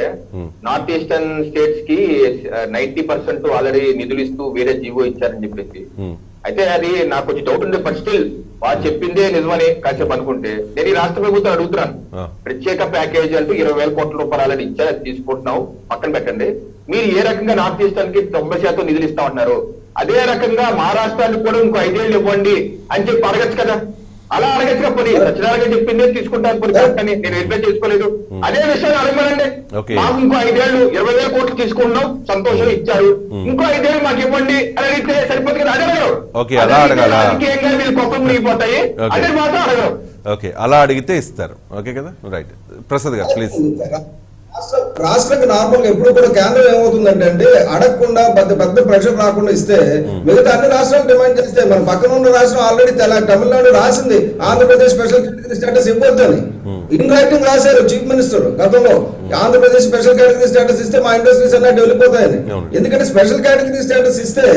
నార్త్ ఈస్టర్న్ స్టేట్స్ కి 90% ఆల్రెడీ నిధులు ఇస్తూ వేరే జీవో ఇచ్చారని చెప్పేసి. అయితే అది నాకు కొంచెం డౌట్ ఉంది. బట్ స్టిల్ వాళ్ళు చెప్పిందే నిజమని కాసేపు అనుకుంటే నేను ఈ రాష్ట్ర ప్రభుత్వం అడుగుతున్నాను, ప్రత్యేక ప్యాకేజ్ అంటూ 20,000 కోట్ల రూపాయలు ఆల్రెడీ ఇచ్చారు, తీసుకుంటున్నావు, పక్కన పెట్టండి. మీరు ఏ రకంగా నార్త్ ఈస్టర్న్ కి 90% నిధులు ఇస్తా ఉన్నారు, అదే రకంగా మహారాష్ట్రానికి కూడా ఇంకో 5 ఏళ్ళు ఇవ్వండి అని చెప్పి అడగచ్చు కదా. అలా అడగచ్చుగా, పోనీ సత్యనారాయణ చెప్పిందే తీసుకుంటాను పోనీ అని నేను వెరిఫై చేసుకోలేదు. అదే విషయాన్ని అడగమనండి. మాకు ఇంకో 5 ఏళ్ళు 20,000 కోట్లు తీసుకున్నాం, సంతోషం ఇచ్చారు, ఇంకో 5 ఏళ్ళు మాకు ఇవ్వండి అని అడిగితే సరిపోతుంది కదా. అడగరు, రాజకీయంగా మీరు కొప్పలు మునిగిపోతాయి, అదే మాత్రం అడగరు. ఓకే, అలా అడిగితే ఇస్తారు. ఓకే కదా, రైట్. ప్రసాద్ గారు ప్లీజ్. రాష్ట్రానికి నార్మల్ గా ఎప్పుడు కూడా కేంద్రం ఏమవుతుందంటే అండి, అడగకుండా పెద్ద ప్రెషర్ రాకుండా ఇస్తే మిగతా అన్ని రాష్ట్రాలు డిమాండ్ చేస్తే, మన పక్కన ఉన్న రాష్ట్రం ఆల్రెడీ తమిళనాడు రాసింది ఆంధ్రప్రదేశ్ స్పెషల్ కేటగిరీ స్టేటస్ ఇవ్వద్దని. ఇన్ రైటింగ్ రాశారు చీఫ్ మినిస్టర్ గతంలో, ఆంధ్రప్రదేశ్ స్పెషల్ కేటగిరీ స్టేటస్ ఇస్తే మా ఇండస్ట్రీస్ అన్నీ డెవలప్ అవుతాయని. ఎందుకంటే స్పెషల్ కేటగిరీ స్టేటస్ ఇస్తే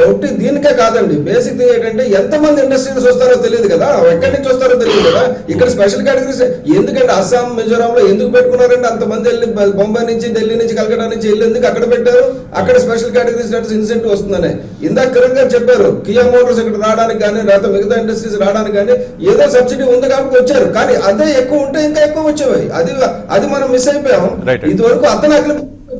ఒకటి దీనికే కాదండి, బేసిక్ థింగ్ ఏంటంటే ఎంతమంది ఇండస్ట్రీస్ వస్తారో తెలియదు కదా, ఎక్కడి నుంచి వస్తారో తెలియదు కదా. ఇక్కడ స్పెషల్ కేటగిరీస్ ఎందుకంటే అస్సాం, మిజోరాం లో ఎందుకు పెట్టుకున్నారంటే అంతమంది వెళ్ళి బొంబాయి నుంచి, ఢిల్లీ నుంచి, కలకటా నుంచి వెళ్ళి ఎందుకు అక్కడ పెట్టారు, అక్కడ స్పెషల్ కేటగిరీ స్టేటస్ ఇన్సెంటివ్ వస్తుందని. ఇందాక కిరణ్ గారు చెప్పారు, కియా మోటార్స్ ఇక్కడ రావడానికి కానీ, లేకపోతే మిగతా ఇండస్ట్రీస్ రావడానికి కానీ ఏదో సబ్సిడీ ఉంది కాబట్టి వచ్చారు, కానీ అదే ఎక్కువ ఉంటే ఇంకా ఎక్కువ వచ్చేవి. అది మనం మిస్ అయిపోయాం. ఇదివరకు అతను అఖిల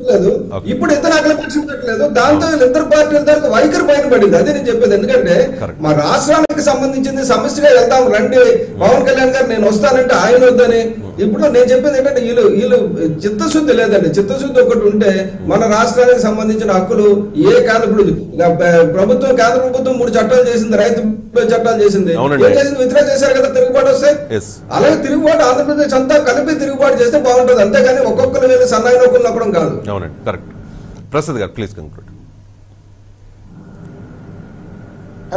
లేదు, ఇప్పుడు ఇతను అఖిల పక్షం పెట్టలేదు, దాంతో ఇద్దరు పార్టీల దగ్గర వైఖరి పైన పడింది. అదే నేను చెప్పేది. ఎందుకంటే మా రాష్ట్రానికి సంబంధించింది సమిష్టిగా వెళ్దాం రండి, పవన్ కళ్యాణ్ గారు నేను వస్తానంటే ఆయన వద్దని. ఇప్పుడు నేను చెప్పేది ఏంటంటే వీళ్ళు చిత్తశుద్ధి లేదండి. చిత్తశుద్ధి ఒకటి ఉంటే మన రాష్ట్రానికి సంబంధించిన హక్కులు కాదు. ఇప్పుడు ప్రభుత్వం, కేంద్ర ప్రభుత్వం 3 చట్టాలు చేసింది, రైతు చట్టాలు చేసింది, ఏం చేసింది, విత్డ్రా చేశారు కదా, తిరుగుబాటు వస్తే. అలాగే తిరుగుబాటు ఆంధ్రప్రదేశ్ అంతా కలిపి తిరుగుబాటు చేస్తే బాగుంటుంది, అంతేగాని ఒక్కొక్కరు వెళ్ళి సన్నాయి నొక్కులు నొక్కడం కాదు. అవునండి, కరెక్ట్. ప్రసాద్ గారు ప్లీజ్ కంక్లూడ్.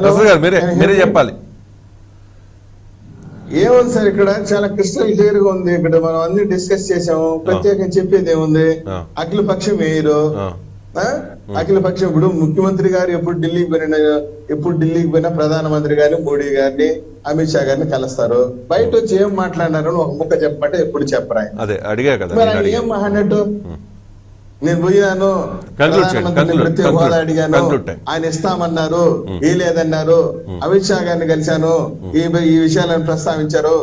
ప్రసాద్ గారు మీరే చెప్పాలి. ఏముంది సార్, ఇక్కడ చాలా క్రిస్టల్ క్లియర్ గా ఉంది. ఇక్కడ మనం అన్ని డిస్కస్ చేసాము, ప్రత్యేకంగా చెప్పేది ఏముంది. అఖిల పక్షం వేయరు, అఖిల పక్షం. ఇప్పుడు ముఖ్యమంత్రి గారు ఎప్పుడు ఢిల్లీకి పోయినా ప్రధానమంత్రి గారిని, మోడీ గారిని, అమిత్ షా గారిని కలుస్తారు. బయట వచ్చి ఏం మాట్లాడినారని ఒక ముక్క చెప్పమంటే ఎప్పుడు చెప్పరా? మరి ఆయన ఏం మాట్లాడినట్టు, నేను పోయాను ప్రధానమంత్రిని ప్రత్యేక హోదా అడిగాను, ఆయన ఇస్తామన్నారు, ఏ లేదన్నారు. అమిత్ షా గారిని కలిశాను, ఈ విషయాలను ప్రస్తావించారు,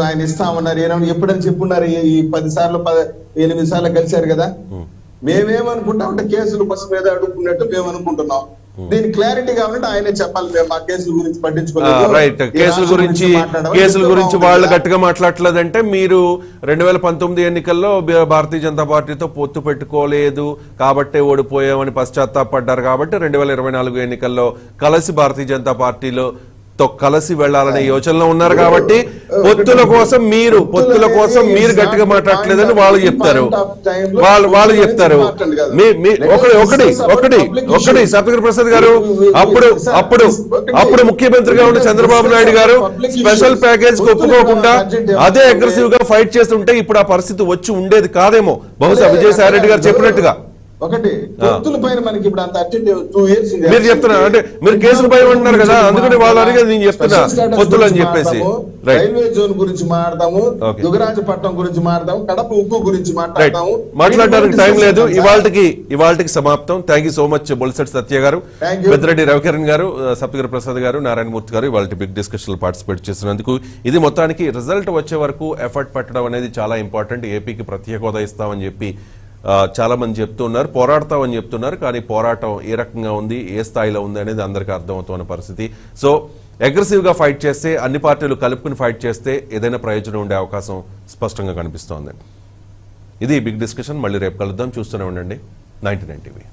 ఆయన ఇస్తామన్నారు, ఎప్పుడని చెప్పున్నారు. ఈ 10 సార్లు 8 సార్లు కలిశారు కదా. మేమేమనుకుంటాం అంటే కేసులు బస్సు మీద అడుగుకున్నట్టు మేము అనుకుంటున్నాం. దీని క్లారిటీ కావాలంటే ఆయనే చెప్పాలి. మేము ఆ కేసుల గురించి పట్టించుకోలేదు. రైట్, కేసుల గురించి వాళ్ళు గట్టిగా మాట్లాడలేదంటే మీరు 2019 ఎన్నికల్లో భారతీయ జనతా పార్టీతో పొత్తు పెట్టుకోలేదు కాబట్టే ఓడిపోయామని పశ్చాత్తాపడ్డారు. కాబట్టి 2024 ఎన్నికల్లో కలిసి భారతీయ జనతా పార్టీలో కలిసి వెళ్లాలనే యోచనలో ఉన్నారు. కాబట్టి పొత్తుల కోసం మీరు గట్టిగా మాట్లాడలేదని వాళ్ళు చెప్తారు. ఒకటి సత్యగిరి ప్రసాద్ గారు, అప్పుడు ముఖ్యమంత్రిగా ఉన్న చంద్రబాబు నాయుడు గారు స్పెషల్ ప్యాకేజ్ ఒప్పుకోకుండా అదే అగ్రెసివ్ గా ఫైట్ చేస్తుంటే ఇప్పుడు ఆ పరిస్థితి వచ్చి ఉండేది కాదేమో. బహుశా విజయసాయి రెడ్డి గారు చెప్పినట్టుగా ఒకటి పొత్తుల పైన మనకి ఇప్పుడు అంత 2 years మీరు చెప్తున్నారు అంటే మీరు కేసుల పైన ఉంటున్నారు కదా, అందుకని వాళ్ళు అడిగేది నేను చెప్తున్నా పొత్తులు అని చెప్పేసి. రైల్వే జోన్ గురించి మాట్లాడదాము, దుగరాజపట్నం గురించి మాట్లాడదాము, కడప ఉక్కు గురించి మాట్లాడతాము. మాట్లాడడానికి టైం లేదు. ఇవాళకి సమాప్తం. Thank you so much Bolisetty సత్య గారు, పెద్దిరెడ్డి రవికిరణ్ గారు, సప్తగిరి ప్రసాద్ గారు, నారాయణమూర్తి గారు ఇవాళ బిగ్ డిస్కషన్ లో పార్టిసిపేట్ చేసినందుకు. ఇది మొత్తానికి రిజల్ట్ వచ్చే వరకు ఎఫర్ట్ పెట్టడం అనేది చాలా ఇంపార్టెంట్. ఏపీకి ప్రత్యేక హోదా ఇస్తామని చెప్పి చాలా మంది చెప్తున్నారు, పోరాడతామని చెప్తున్నారు. కానీ పోరాటం ఏ రకంగా ఉంది, ఏ స్థాయిలో ఉంది అనేది అందరికీ అర్థమవుతున్న పరిస్థితి. సో అగ్రెసివ్ గా ఫైట్ చేస్తే, అన్ని పార్టీలు కలుపుకుని ఫైట్ చేస్తే ఏదైనా ప్రయోజనం ఉండే అవకాశం స్పష్టంగా కనిపిస్తోంది. ఇది బిగ్ డిస్కషన్. మళ్ళీ రేపు కలుద్దాం. చూస్తూనే ఉండండి 99 టీవీ.